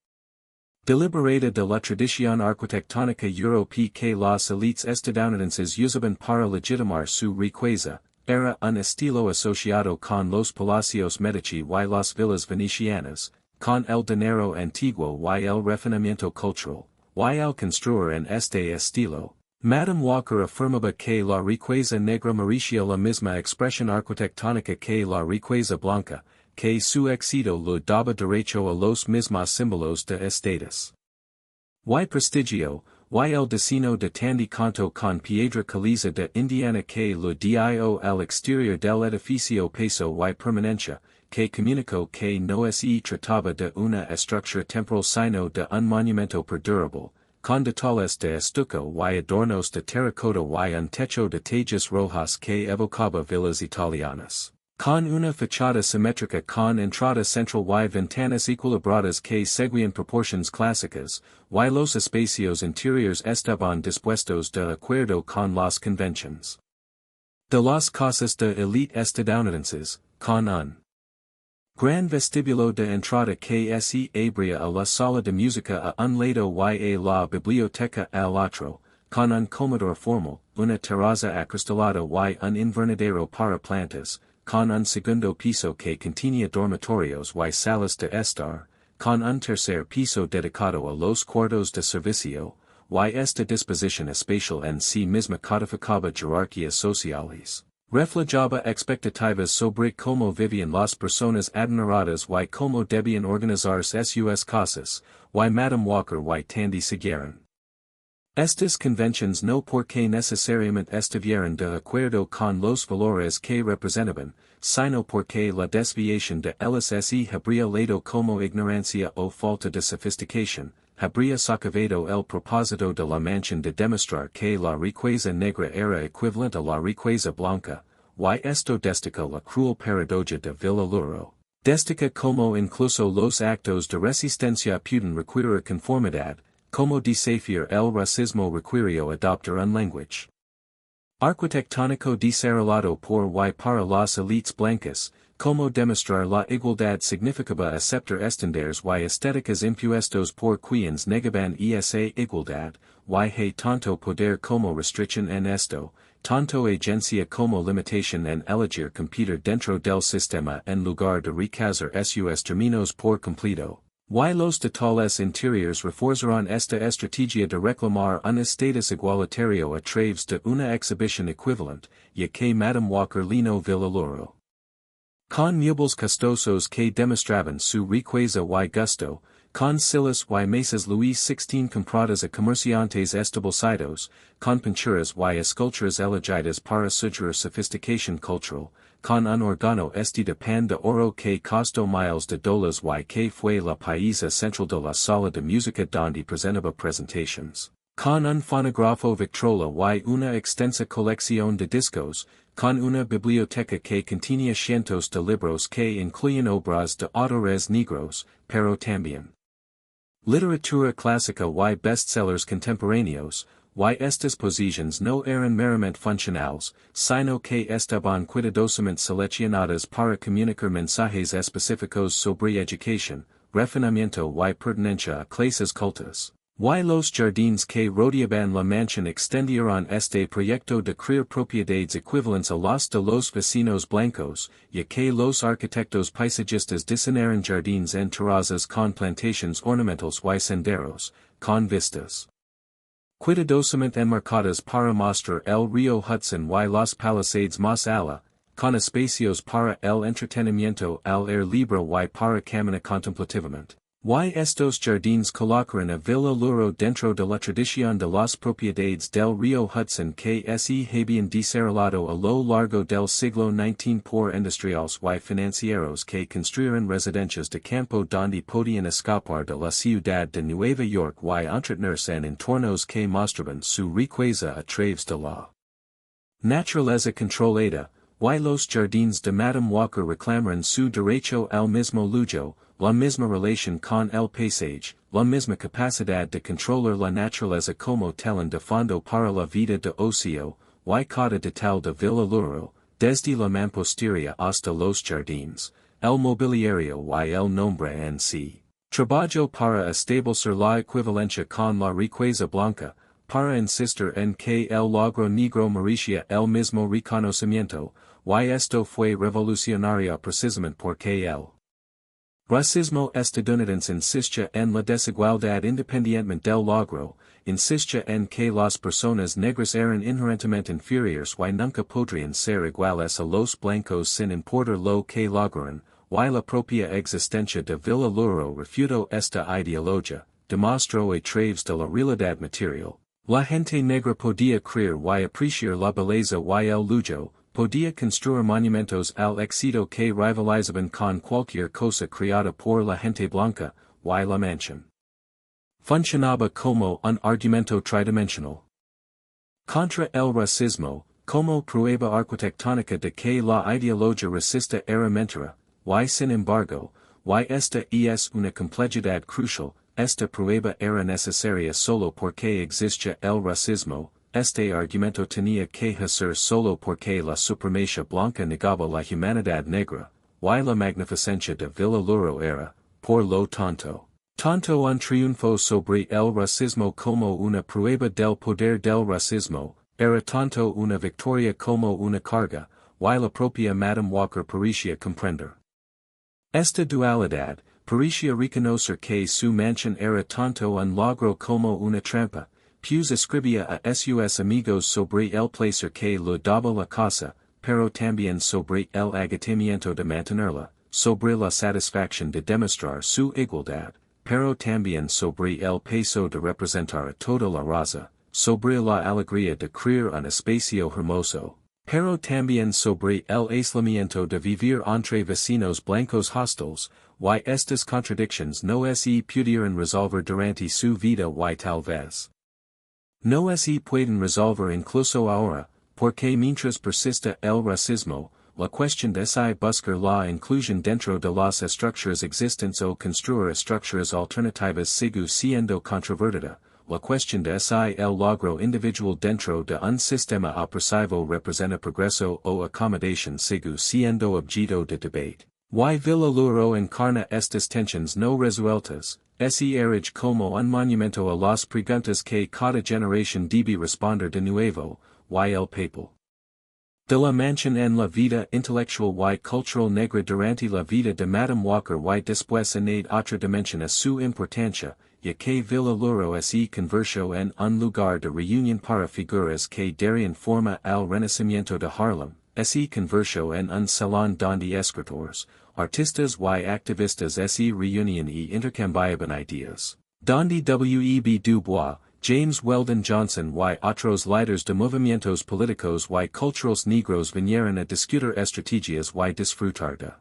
deliberada de la tradición arquitectónica europea que las élites estadounidenses usaban para legitimar su riqueza, era un estilo asociado con los palacios Medici y las villas venecianas, con el dinero antiguo y el refinamiento cultural, y al construir en este estilo. Madame Walker afirmaba que la riqueza negra merecía la misma expresión arquitectónica que la riqueza blanca, que su éxito lo daba derecho a los mismos símbolos de estatus. Y prestigio, y el diseño de tandy canto con piedra caliza de Indiana que lo dio al exterior del edificio peso y permanencia, que comunicó que no se trataba de una estructura temporal sino de un monumento perdurable, con detalles de estuco y adornos de terracota y un techo de tejas rojas que evocaba villas italianas. Con una fachada simétrica con entrada central y ventanas equilibradas que seguían proporciones clásicas, y los espacios interiores estaban dispuestos de acuerdo con las convenciones de las casas de élite estadounidenses, con un gran vestíbulo de entrada que se abría a la sala de música a un lado y a la biblioteca al otro, con un comedor formal, una terraza acristalada y un invernadero para plantas, con un segundo piso que contenía dormitorios y salas de estar, con un tercer piso dedicado a los cuartos de servicio, y esta disposición espacial en sí misma codificaba jerarquías sociales, reflejaba expectativas sobre cómo vivían las personas adineradas y cómo debían organizarse sus casas, y Madame Walker y Tandy siguieron estas convenciones no porque necesariamente estuvieran de acuerdo con los valores que representaban, sino porque la desviación de ellas se habría leído como ignorancia o falta de sofisticación, habría socavado el propósito de la mansión de demostrar que la riqueza negra era equivalente a la riqueza blanca, y esto destaca la cruel paradoja de Villa Lewaro. Destaca como incluso los actos de resistencia pueden requerir conformidad, como desafiar el racismo requirió adoptar un lenguaje arquitectónico desarrollado por y para las élites blancas, como demostrar la igualdad significaba aceptar estándares y estéticas impuestos por quienes negaban esa igualdad, y hay tanto poder como restricción en esto, tanto agencia como limitación en elegir competir dentro del sistema en lugar de rechazar sus términos por completo. Y los detalles interiores reforzaron esta estrategia de reclamar un estatus igualitario a través de una exhibición equivalente, ya que Madam Walker llenó Villa Lewaro con muebles costosos que demostraban su riqueza y gusto, con sillas y mesas Louis XVI compradas a comerciantes establecidos, con pinturas y esculturas elegidas para sugerir sofisticación cultural, con un órgano de pan de oro que costó miles de dólares y que fue la pieza central de la sala de música donde presentaba presentations, con un fonógrafo Victrola y una extensa colección de discos, con una biblioteca que contenía cientos de libros que incluían obras de autores negros, pero también literatura clásica y bestsellers contemporáneos, y estas posiciones no eran meramente funcionales, sino que estaban cuidadosamente seleccionadas para comunicar mensajes específicos sobre educación, refinamiento y pertenencia a clases cultas. Y los jardines que rodeaban la mansión extendieron este proyecto de crear propiedades equivalentes a las de los vecinos blancos, ya que los arquitectos paisajistas diseñaron jardines en terrazas con plantations ornamentales y senderos, con vistas cuidadosamente enmarcadas para mostrar el río Hudson y las palisades más allá, con espacios para el entretenimiento al aire libre y para caminar contemplativamente. Y estos jardines colocaron a Villa Lewaro dentro de la tradición de las propiedades del río Hudson que se habían desarrollado a lo largo del siglo XIX por industriales y financieros que construyeron residencias de campo donde podían escapar de la ciudad de Nueva York y entretenerse en entornos que mostraban su riqueza a través de la naturaleza controlada, y los jardines de Madam Walker reclamaron su derecho al mismo lujo, la misma relación con el paisaje, la misma capacidad de controlar la naturaleza como telón de fondo para la vida de ocio, y cada detalle de Villa Lewaro, desde la mampostería hasta los jardines, el mobiliario y el nombre en sí. Trabajo para establecer la equivalencia con la riqueza blanca, para insistir en que el logro negro merecía el mismo reconocimiento, y esto fue revolucionario precisamente porque el racismo estadounidense insiste en la desigualdad independientemente del logro, insiste en que las personas negras eran inherentemente inferiores y nunca podrían ser iguales a los blancos sin importar lo que lograran, y la propia existencia de Villa Lewaro refutó esta ideología, demostró a través de la realidad material. La gente negra podía creer y apreciar la belleza y el lujo, podía construir monumentos al éxito que rivalizaban con cualquier cosa creada por la gente blanca, y la mansión funcionaba como un argumento tridimensional contra el racismo, como prueba arquitectónica de que la ideología racista era mentira, y sin embargo, y esta es una complejidad crucial, esta prueba era necesaria solo porque existía el racismo. Este argumento tenía que ser solo porque la supremacía blanca negaba la humanidad negra, y la magnificencia de Villa Lewaro era, por lo tanto un triunfo sobre el racismo como una prueba del poder del racismo, era tanto una victoria como una carga, y la propia Madam Walker parecía comprender esta dualidad, parecía reconocer que su mansión era tanto un logro como una trampa. Pues escribía a sus amigos sobre el placer que le daba la casa, pero también sobre el agotamiento de mantenerla, sobre la satisfacción de demostrar su igualdad, pero también sobre el peso de representar a toda la raza, sobre la alegría de crear un espacio hermoso, pero también sobre el aislamiento de vivir entre vecinos blancos hostiles, y estas contradicciones no se pudieron resolver durante su vida y tal vez no se pueden resolver incluso ahora, porque mientras persista el racismo, la cuestión de si buscar la inclusión dentro de las estructuras existentes o construir estructuras alternativas sigue siendo controvertida, la cuestión de si el logro individual dentro de un sistema opresivo representa progreso o accommodación sigue siendo objeto de debate. Y Villa Lewaro encarna estas tensions no resueltas, se erige como un monumento a las preguntas que cada generación debe responder de nuevo, y el papel de la mansión en la vida intelectual y cultural negra durante la vida de Madame Walker y después añade otra dimensión a su importancia, ya que Villa Lewaro se convirtió en un lugar de reunión para figuras que darían forma al Renacimiento de Harlem, se convirtió en un salón donde escritores, artistas y activistas se reunían y intercambiaban ideas, donde W.E.B. Du Bois, James Weldon Johnson y otros líderes de movimientos políticos y culturales negros vinieron a discutir estrategias y disfrutar de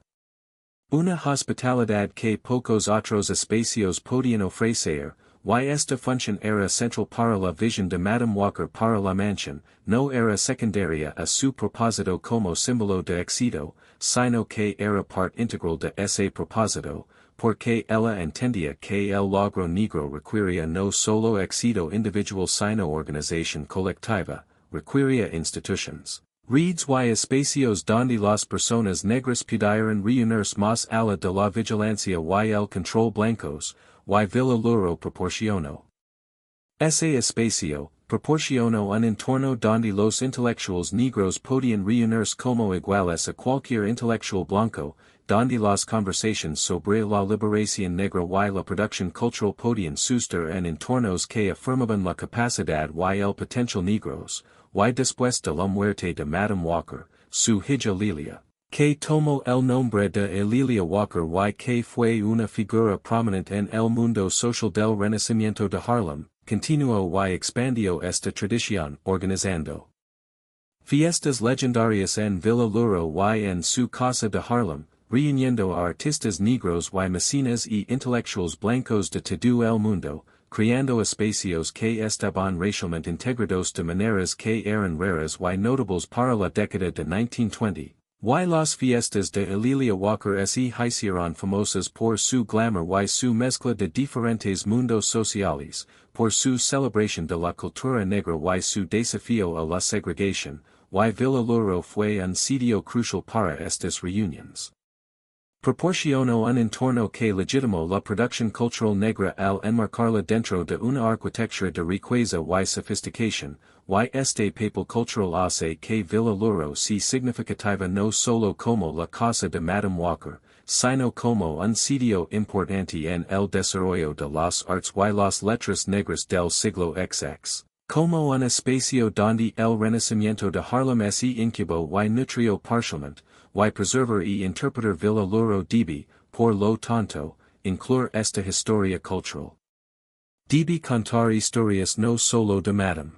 una hospitalidad que pocos otros espacios podían ofrecer, y esta función era central para la visión de Madame Walker para la mansión, no era secundaria a su propósito como símbolo de éxito, sino que era parte integral de ese propósito, porque ella entendía que el logro negro requería no solo éxito individual sino organización colectiva, requería institutions, redes y espacios donde las personas negras pudieran reunirse más allá de la vigilancia y el control blancos, y Villa Lewaro proporcionó. Ese espacio, proporcionó un entorno donde los intelectuales negros podían reunirse como iguales a cualquier intelectual blanco, donde las conversaciones sobre la liberación negra y la producción cultural podían suceder en entornos que afirmaban la capacidad y el potencial negros, y después de la muerte de Madame Walker, su hija Lilia, que tomó el nombre de Lilia Walker y que fue una figura prominente en el mundo social del Renacimiento de Harlem, continuó y expandió esta tradición organizando fiestas legendarias en Villa Lewaro y en su casa de Harlem, reuniendo a artistas negros y mecenas y intelectuales blancos de todo el mundo, creando espacios que estaban racialmente integrados de maneras que eran raras y notables para la década de 1920. Y las fiestas de Lilia Walker se hicieron famosas por su glamour y su mezcla de diferentes mundos sociales, por su celebración de la cultura negra y su desafío a la segregación, y Villa Lewaro fue un sitio crucial para estas reuniones. Proporcionó un entorno que legitimó la producción cultural negra al enmarcarla dentro de una arquitectura de riqueza y sofisticación, y este papel cultural hace que Villa Lewaro sea significativa no solo como la casa de Madame Walker, sino como un sitio importante en el desarrollo de las artes y las letras negras del siglo XX. Como un espacio donde el Renacimiento de Harlem se incubó y nutrió parcialmente, y preservar y interpretar Villa Lewaro debe, por lo tanto, incluir esta historia cultural. Debe contar historias no solo de Madame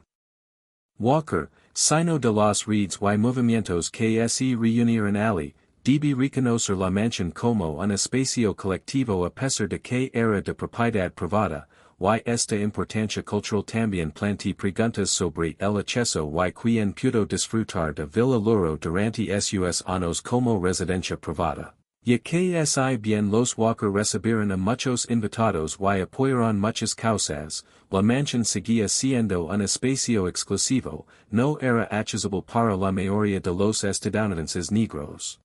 Walker, sino de las redes y movimientos que se reunieron allí, debe reconocer la mansión como un espacio colectivo a pesar de que era de propiedad privada, y esta importancia cultural también plantea preguntas sobre el acceso y quién pudo disfrutar de Villa Lewaro durante sus años como residencia privada. Ya que si bien los Walker recibieron a muchos invitados y apoyaron muchas causas, la mansión seguía siendo un espacio exclusivo, no era accesible para la mayoría de los estadounidenses negros.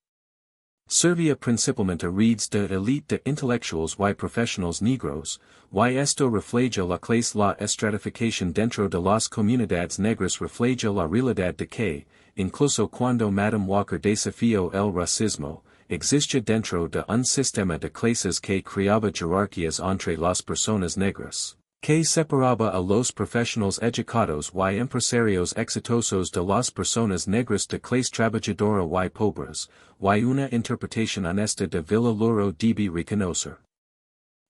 Servía principalmente a redes de élite de intelectuals y profesionales negros, y esto refleja la clase la estratificación dentro de las comunidades negras refleja la realidad de que, incluso cuando Madame Walker desafió el racismo, existía dentro de un sistema de clases que creaba jerarquías entre las personas negras, que separaba a los profesionales educados y empresarios exitosos de las personas negras de clase trabajadora y pobres, y una interpretación honesta de Villa Lewaro debe reconocer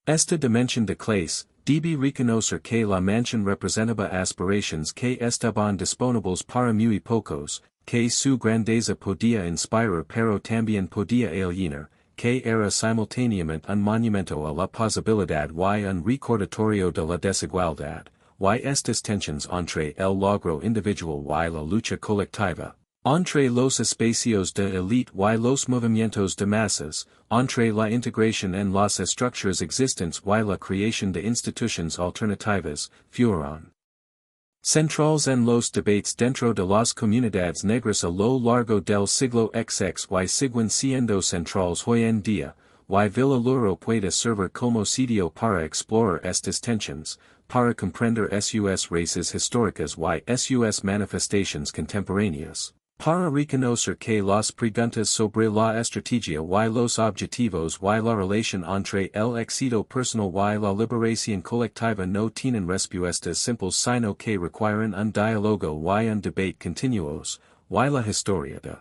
esta dimensión de clase, debe reconocer que la mansión representaba aspiraciones que estaban disponibles para muy pocos, que su grandeza podía inspirar pero también podía alienar, que era simultáneamente un monumento a la posibilidad y un recordatorio de la desigualdad, y estas tensiones entre el logro individual y la lucha colectiva, Entre los espacios de élite y los movimientos de masas, entre la integración en las estructuras existentes y la creación de instituciones alternativas, fueron centrales en los debates dentro de las comunidades negras a lo largo del siglo XX y siguen siendo centrales hoy en día, y Villa Lewaro puede servir como sitio para explorar estas tensiones, para comprender sus raíces históricas y sus manifestaciones contemporáneas. Para reconocer que las preguntas sobre la estrategia y los objetivos y la relación entre el éxito personal y la liberación colectiva no tienen respuestas simples sino que requieren un diálogo y un debate continuos, y la historia de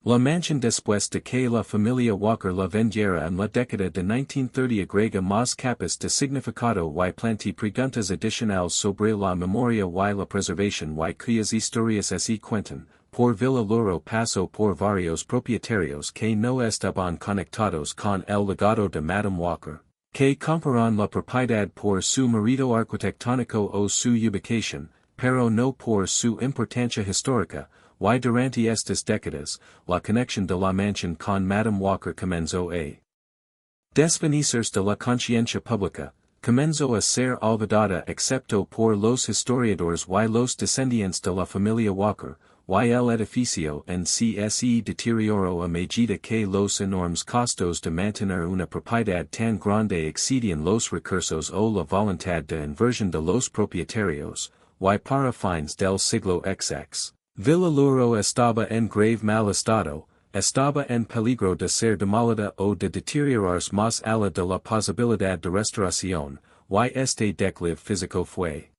la mansión después de que la familia Walker la vendiera en la década de 1930 agrega más capas de significado y plantea preguntas adicionales sobre la memoria y la preservación y cuyas historias se cuentan. Por Villa Lewaro pasó por varios propietarios que no estaban conectados con el legado de Madam Walker, que compraron la propiedad por su mérito arquitectónico o su ubicación, pero no por su importancia histórica, y durante estas décadas, la conexión de la mansión con Madam Walker comenzó a desvanecerse de la conciencia pública, comenzó a ser olvidada excepto por los historiadores y los descendientes de la familia Walker, y el edificio en sí se deterioró a medida que los enormes costos de mantener una propiedad tan grande excedían los recursos o la voluntad de inversión de los propietarios, y para fines del siglo XX. Villa Lewaro estaba en grave mal estado, estaba en peligro de ser demolida o de deteriorarse más allá de la posibilidad de restauración, y este declive físico fue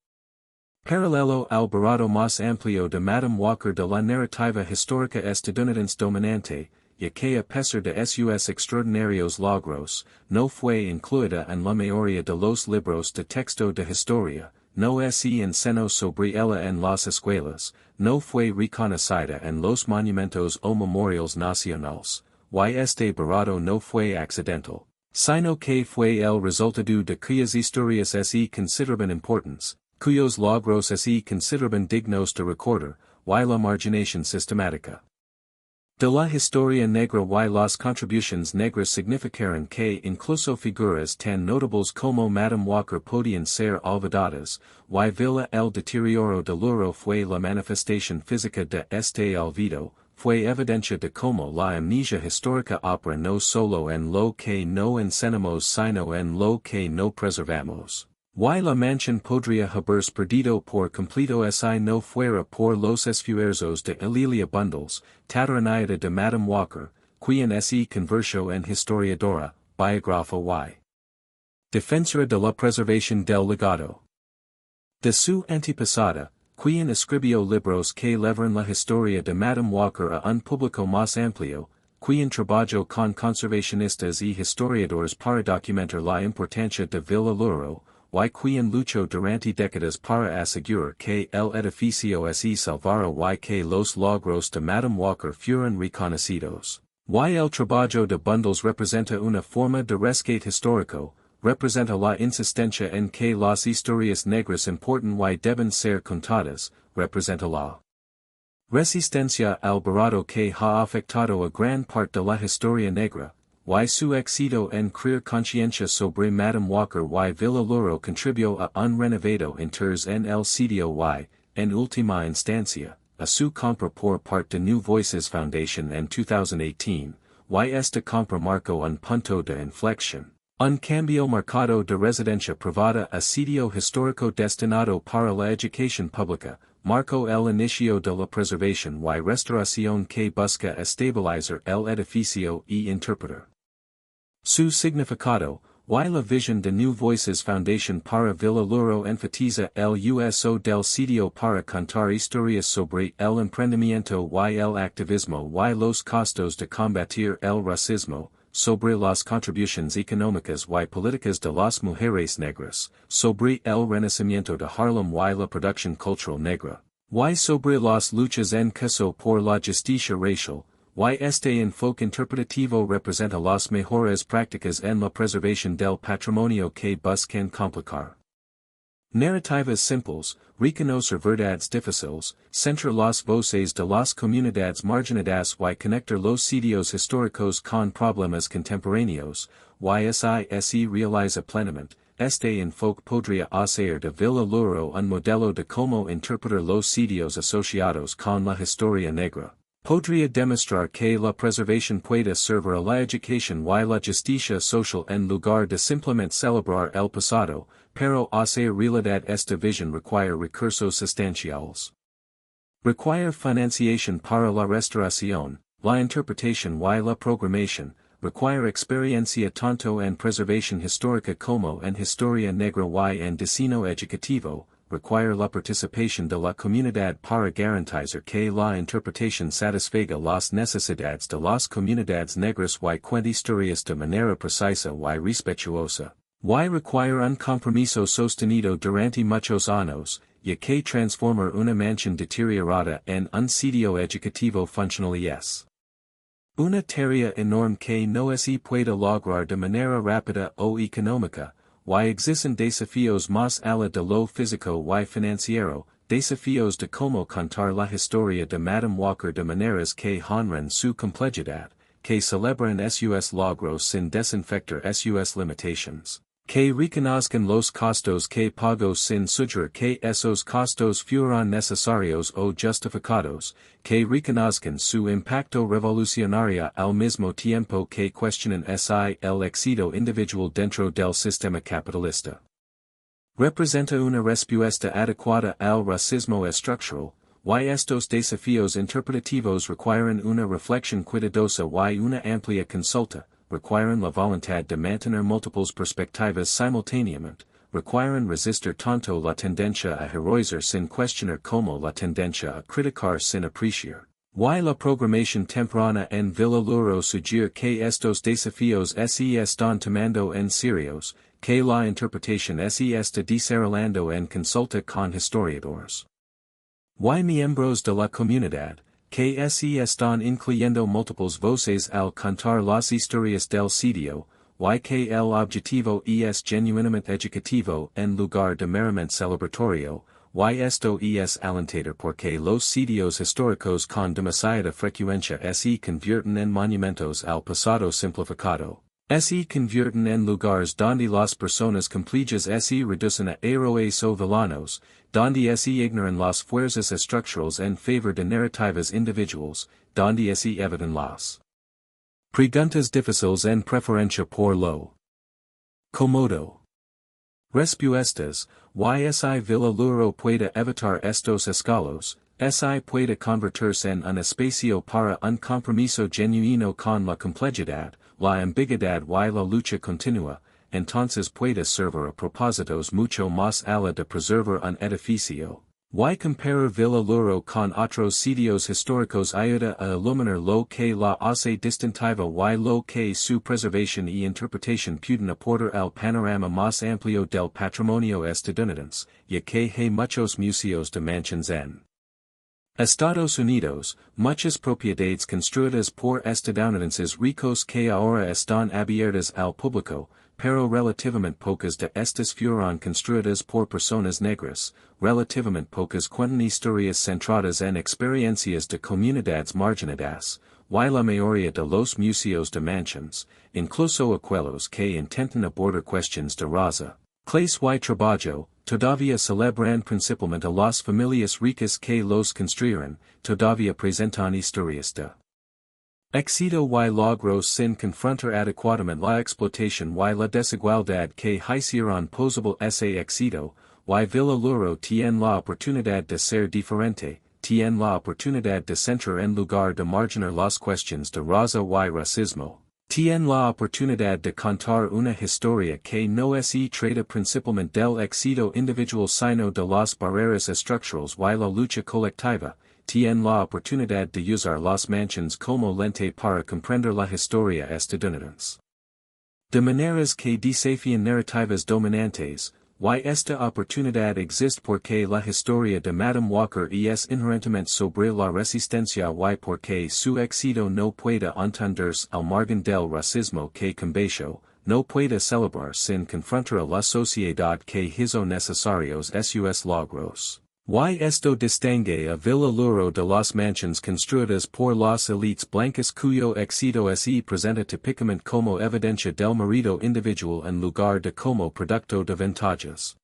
paralelo al barato más amplio de Madam Walker de la narrativa histórica estadounidense dominante, ya que a pesar de sus extraordinarios logros, no fue incluida en la mayoría de los libros de texto de historia, no se enseñó sobre ella en las escuelas, no fue reconocida en los monumentos o memorials nacionales, y este barato no fue accidental, sino que fue el resultado de cuyas historias se consideraban importantes, cuyos logros se consideraban dignos de recordar, y la marginación sistemática de la historia negra y las contribuciones negras significaron que incluso figuras tan notables como Madam Walker podían ser olvidadas, y Villa el deterioro de Lewaro fue la manifestación física de este olvido, fue evidencia de cómo la amnesia histórica opera no solo en lo que no enseñamos sino en lo que no preservamos. Y la mansión podría haberse perdido por completo si no fuera por los esfuerzos de Lilia Bundles, tataranieja de Madam Walker, quien se convirtió en historiadora, biógrafa y defensora de la preservación del legado de su antepasada, quien escribió libros que llevaron la historia de Madam Walker a un público más amplio, quien trabajó con conservacionistas y historiadores para documentar la importancia de Villa Lewaro, y quien luchó durante décadas para asegurar que el edificio se salvara y que los logros de Madam Walker fueran reconocidos. Y el trabajo de Bundles representa una forma de rescate histórico, representa la insistencia en que las historias negras importan y deben ser contadas, representa la resistencia al barato que ha afectado a gran parte de la historia negra, y su éxito en crear conciencia sobre Madam Walker y Villa Lewaro contribuyó a un renovado interés en el sitio y, en última instancia, a su compra por parte de New Voices Foundation en 2018, y esta compra marcó un punto de inflexión, un cambio marcado de residencia privada a sitio histórico destinado para la educación pública, marcó el inicio de la preservación y restauración que busca estabilizar el edificio y interpretar su significado, y la visión de New Voices Foundation para Villa Lewaro enfatiza el uso del sitio para contar historias sobre el emprendimiento y el activismo y los costos de combatir el racismo, sobre las contribuciones económicas y políticas de las mujeres negras, sobre el Renacimiento de Harlem y la producción cultural negra, y sobre las luchas en curso por la justicia racial, y este enfoque interpretativo representa las mejores prácticas en la preservación del patrimonio que buscan complicar Narrativas simples, reconocer verdades difíciles, centra las voces de las comunidades marginadas y conectar los sitios históricos con problemas contemporáneos, y realiza plenamente. Este enfoque podría hacer de Villa Lewaro un modelo de cómo interpretar los sitios asociados con la historia negra. Podría demostrar que la preservación puede servir a la educación y la justicia social en lugar de simplemente celebrar el pasado, pero hacer realidad esta visión require recursos sustanciales. Require financiación para la restauración, la interpretación y la programación, require experiencia tanto en preservación histórica como en historia negra y en diseño educativo, require la participación de la comunidad para garantizar que la interpretación satisfaga las necesidades de las comunidades negras y cuenta historias de manera precisa y respetuosa. Y require un compromiso sostenido durante muchos años, ya que transformar una mansión deteriorada en un sitio educativo funcional es una tarea enorme que no se puede lograr de manera rápida o económica. Y existen desafíos más allá de lo físico y financiero, desafíos de cómo contar la historia de Madam Walker de maneras que honren su complejidad, que celebran sus logros sin desinfectar sus limitations, que reconozcan los costos que pagó sin sugerir que esos costos fueron necesarios o justificados, que reconozcan su impacto revolucionario al mismo tiempo que cuestionan el éxito individual dentro del sistema capitalista. Representa una respuesta adecuada al racismo estructural, y estos desafíos interpretativos requieren una reflexión cuidadosa y una amplia consulta, requieren la voluntad de mantener múltiples perspectivas simultáneamente, requieren resistir tanto la tendencia a heroizar sin cuestionar como la tendencia a criticar sin apreciar. Y la programación temprana en Villa Lewaro sugiere que estos desafíos se están tomando en serios, que la interpretación se está desarrollando en consulta con historiadores y miembros de la comunidad, que se están incluyendo múltiples voces al contar las historias del sitio, y que el objetivo es genuinamente educativo en lugar de meramente celebratorio, y esto es alentador porque los sitios históricos con demasiada frecuencia se convierten en monumentos al pasado simplificado. Se convierten en lugares donde las personas complejas se reducen a héroes o villanos, donde se ignoran las fuerzas estructurales en favor de narrativas individuales, donde se evitan las preguntas difíciles en preferencia por lo cómodo. Respuestas, y Villa Lewaro puede evitar estos escalos, se puede convertirse en un espacio para un compromiso genuino con la complejidad, la ambigüedad y la lucha continua, entonces puede servir a propósitos mucho más allá de preservar un edificio. Y comparar Villa Lewaro con otros sitios históricos ayuda a iluminar lo que la hace distintiva y lo que su preservación y interpretación pueden aportar al panorama más amplio del patrimonio estadounidense, ya que hay muchos museos de mansiones en Estados Unidos, muchas propiedades construidas por estadounidenses ricos que ahora están abiertas al público, pero relativamente pocas de estas fueron construidas por personas negras, relativamente pocas cuentan historias centradas en experiencias de comunidades marginadas, y la mayoría de los museos de mansiones, incluso aquellos que intentan abordar cuestiones de raza, clase y trabajo, todavía celebran principalmente a las familias ricas que los construyeron, todavía presentan historias de éxito y logros sin confrontar adecuadamente la explotación y la desigualdad que hicieron posible ese éxito, y Villa Lewaro tiene la oportunidad de ser diferente, tiene la oportunidad de centrar en lugar de marginar las cuestiones de raza y racismo. Tiene la oportunidad de contar una historia que no se trata principalmente del éxito individual sino de las barreras estructurales y la lucha colectiva, tiene la oportunidad de usar las mansiones como lente para comprender la historia estadounidense. De maneras que desafían narrativas dominantes, y esta oportunidad existe porque la historia de Madam Walker es inherentemente sobre la resistencia y porque su éxito no puede entenderse al margen del racismo que combatió, no puede celebrar sin confrontar a la sociedad que hizo necesarios sus logros. Y esto distingue a Villa Lewaro de las mansiones construidas por las élites blancas cuyo éxito se presenta típicamente como evidencia del mérito individual en lugar de como producto de ventajas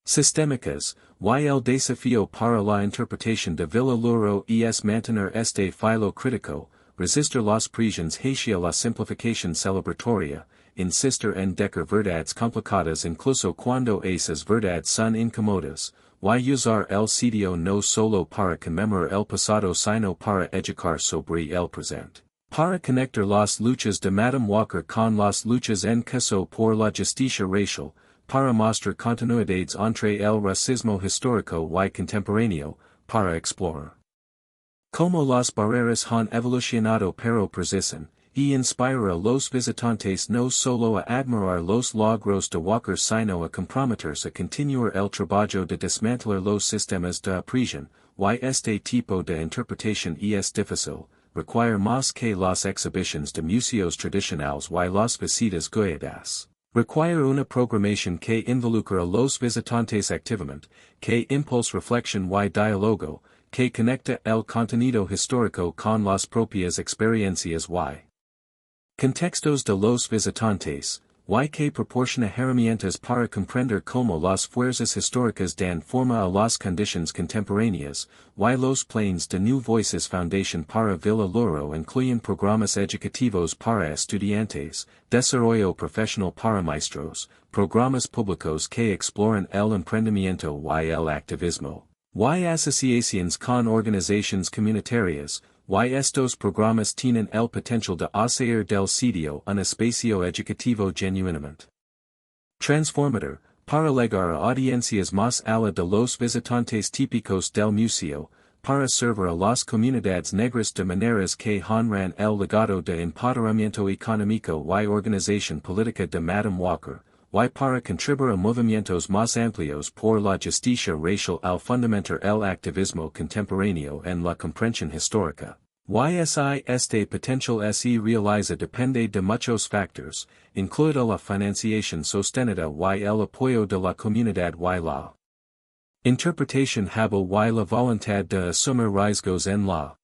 sistémicas. Y el desafío para la interpretación de Villa Lewaro es mantener este filo crítico, resistir las presiones hacia la simplificación celebratoria, insistir en decir verdades complicadas incluso cuando esas verdades son incómodas, y usar el sitio no solo para conmemorar el pasado sino para educar sobre el presente. Para conectar las luchas de Madam Walker con las luchas en curso por la justicia racial, para mostrar continuidades entre el racismo histórico y contemporáneo, para explorar cómo las barreras han evolucionado pero persisten, y inspirar a los visitantes no solo a admirar los logros de Walker sino a comprometerse a continuar el trabajo de desmantelar los sistemas de opresión. Y este tipo de interpretación es difícil, require más que las exhibiciones de museos tradicionales y las visitas guiadas. Require una programación que involucre a los visitantes activamente, que impulse reflexión y diálogo, que conecta el contenido histórico con las propias experiencias y contextos de los visitantes, y que proporciona herramientas para comprender cómo las fuerzas históricas dan forma a las condiciones contemporáneas, y los planes de New Voices Foundation para Villa Lewaro incluyen programas educativos para estudiantes, desarrollo profesional para maestros, programas públicos que exploran el emprendimiento y el activismo, y asociaciones con organizaciones comunitarias. Y estos programas tienen el potencial de hacer del sitio un espacio educativo genuinamente transformador, para llegar a audiencias más allá de los visitantes típicos del museo, para servir a las comunidades negras de maneras que honran el legado de empoderamiento económico y organización política de Madam Walker, y para contribuir a movimientos más amplios por la justicia racial al fundamentar el activismo contemporáneo en la comprensión histórica. Este potencial se realiza depende de muchos factores, incluida la financiación sostenida y el apoyo de la comunidad y la interpretación hábil y la voluntad de asumir riesgos en la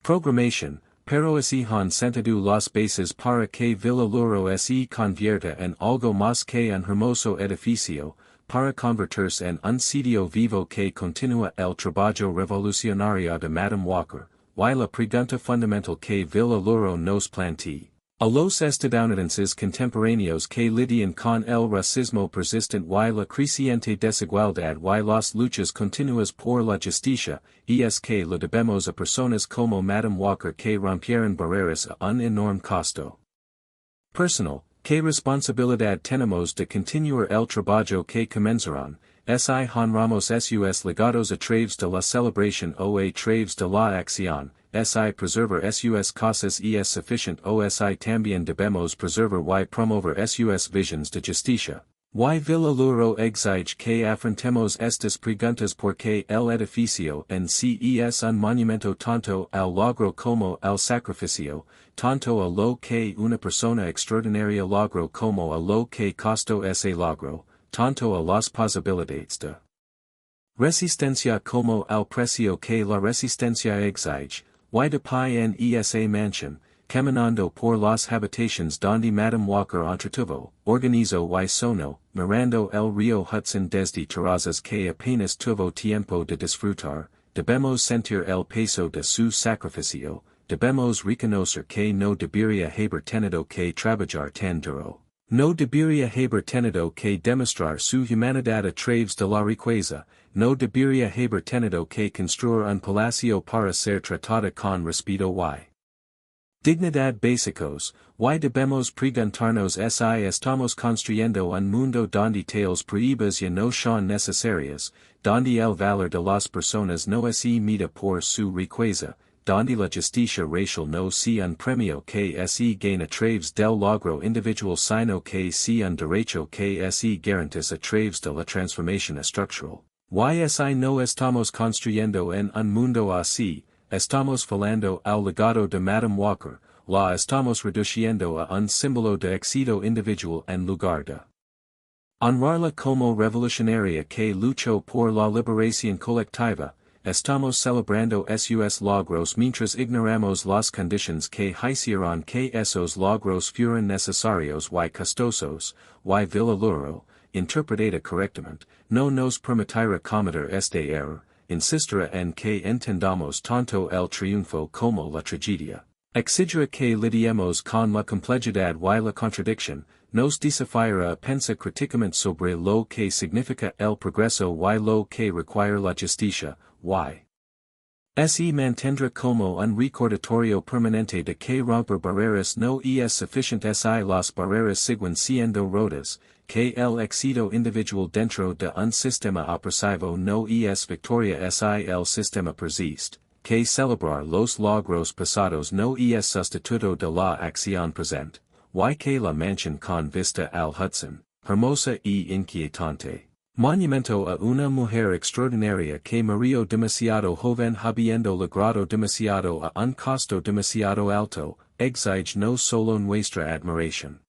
programación. Pero se han sentado las bases para que Villa Lewaro se convierta en algo más que un hermoso edificio, para convertirse en un sitio vivo que continúa el trabajo revolucionario de Madam Walker, y la pregunta fundamental que Villa Lewaro nos plantea a los estadounidenses contemporáneos que lidian con el racismo persistente y la creciente desigualdad y las luchas continuas por la justicia, es que lo debemos a personas como Madam Walker que rompieron barreras a un enorme costo personal. ¿Qué responsabilidad tenemos de continuar el trabajo que comenzaron? Si honramos sus legados a través de la celebración o a través de la acción, si preservar sus cosas es suficiente o si también debemos preservar y promover sus visions de justicia. Y Villa Lewaro exige que afrontemos estas preguntas porque el edificio en sí es un monumento tanto al logro como al sacrificio, tanto a lo que una persona extraordinaria logró como a lo que costó ese logro, tanto a las posibilidades de resistencia como al precio que la resistencia exige. Y de pie en esa mansión, caminando por las habitaciones donde Madam Walker entretuvo, organizó y sonó, mirando el río Hudson desde terrazas que apenas tuvo tiempo de disfrutar, debemos sentir el peso de su sacrificio, debemos reconocer que no debería haber tenido que trabajar tan duro. No debería haber tenido que demostrar su humanidad a través de la riqueza, no debería haber tenido que construir un palacio para ser tratada con respeto y dignidad básicos. Y debemos preguntarnos si estamos construyendo un mundo donde tales pruebas ya no son necesarias, donde el valor de las personas no se mide por su riqueza, donde la justicia racial no sea un premio que se gana a través del logro individual sino que sea un derecho que se garantiza a través de la transformación estructural. Si no estamos construyendo en un mundo así, estamos falando al legado de Madam Walker, la estamos reduciendo a un símbolo de éxito individual en lugar de honrarla como revolucionaria que luchó por la liberación colectiva. Estamos celebrando sus logros mientras ignoramos las condiciones que hicieron que esos logros fueran necesarios y costosos. Y Villa Lewaro, interpretada correctamente, no nos permitirá cometer este error, insistirá en que entendamos tanto el triunfo como la tragedia. Exigirá que lidiemos con la complejidad y la contradicción, nos desafiará a pensar críticamente sobre lo que significa el progreso y lo que requiere la justicia. Se mantendrá como un recordatorio permanente de que romper barreras no es suficiente si las barreras siguen siendo rotas, que el éxito individual dentro de un sistema opresivo no es victoria si el sistema persiste, que celebrar los logros pasados no es sustituto de la acción presente, y que la mansión con vista al Hudson, hermosa y inquietante. Monumento a una mujer extraordinaria que murió demasiado joven habiendo logrado demasiado a un costo demasiado alto, exige no solo nuestra admiración,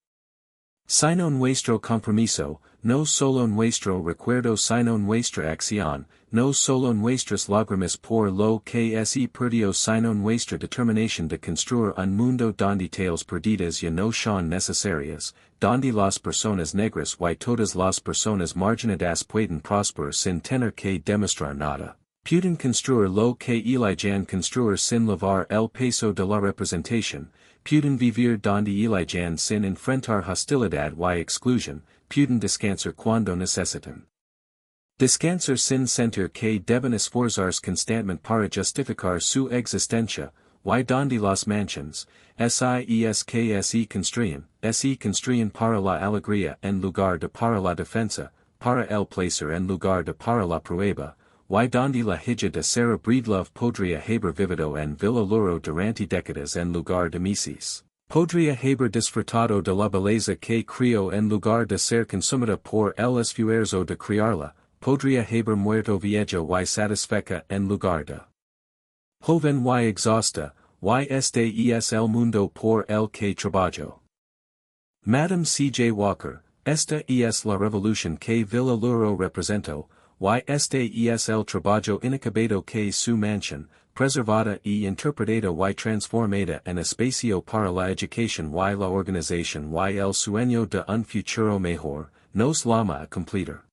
sino nuestro compromiso, no solo nuestro recuerdo sino nuestra acción, no solo nuestras lágrimas por lo que se perdió sino nuestra determinación de construir un mundo donde tales perdidas ya no son necesarias, donde las personas negras y todas las personas marginadas pueden prosperar sin tener que demostrar nada. Pueden construir lo que elijan construir sin llevar el peso de la representación, pueden vivir donde elijan sin enfrentar hostilidad y exclusión, pueden descansar cuando necesitan descansar sin sentir que deben esforzarse constantemente para justificar su existencia, y donde las mansiones, se construyen para la alegría en lugar de para la defensa, para el placer en lugar de para la prueba, y donde la hija de Sarah Breedlove podría haber vivido en Villa Lewaro durante décadas en lugar de meses. Podría haber disfrutado de la belleza que crió en lugar de ser consumida por el esfuerzo de criarla, podría haber muerto vieja y satisfecha en lugar de joven y exhausta, y este es el mundo por el que trabajo. Madam C.J. Walker, esta es la revolución que Villa Lewaro representó, y este es el trabajo inacabado que su mansión, preservada y interpretada y transformada en espacio para la educación y la organización y el sueño de un futuro mejor, nos llama a cumplir.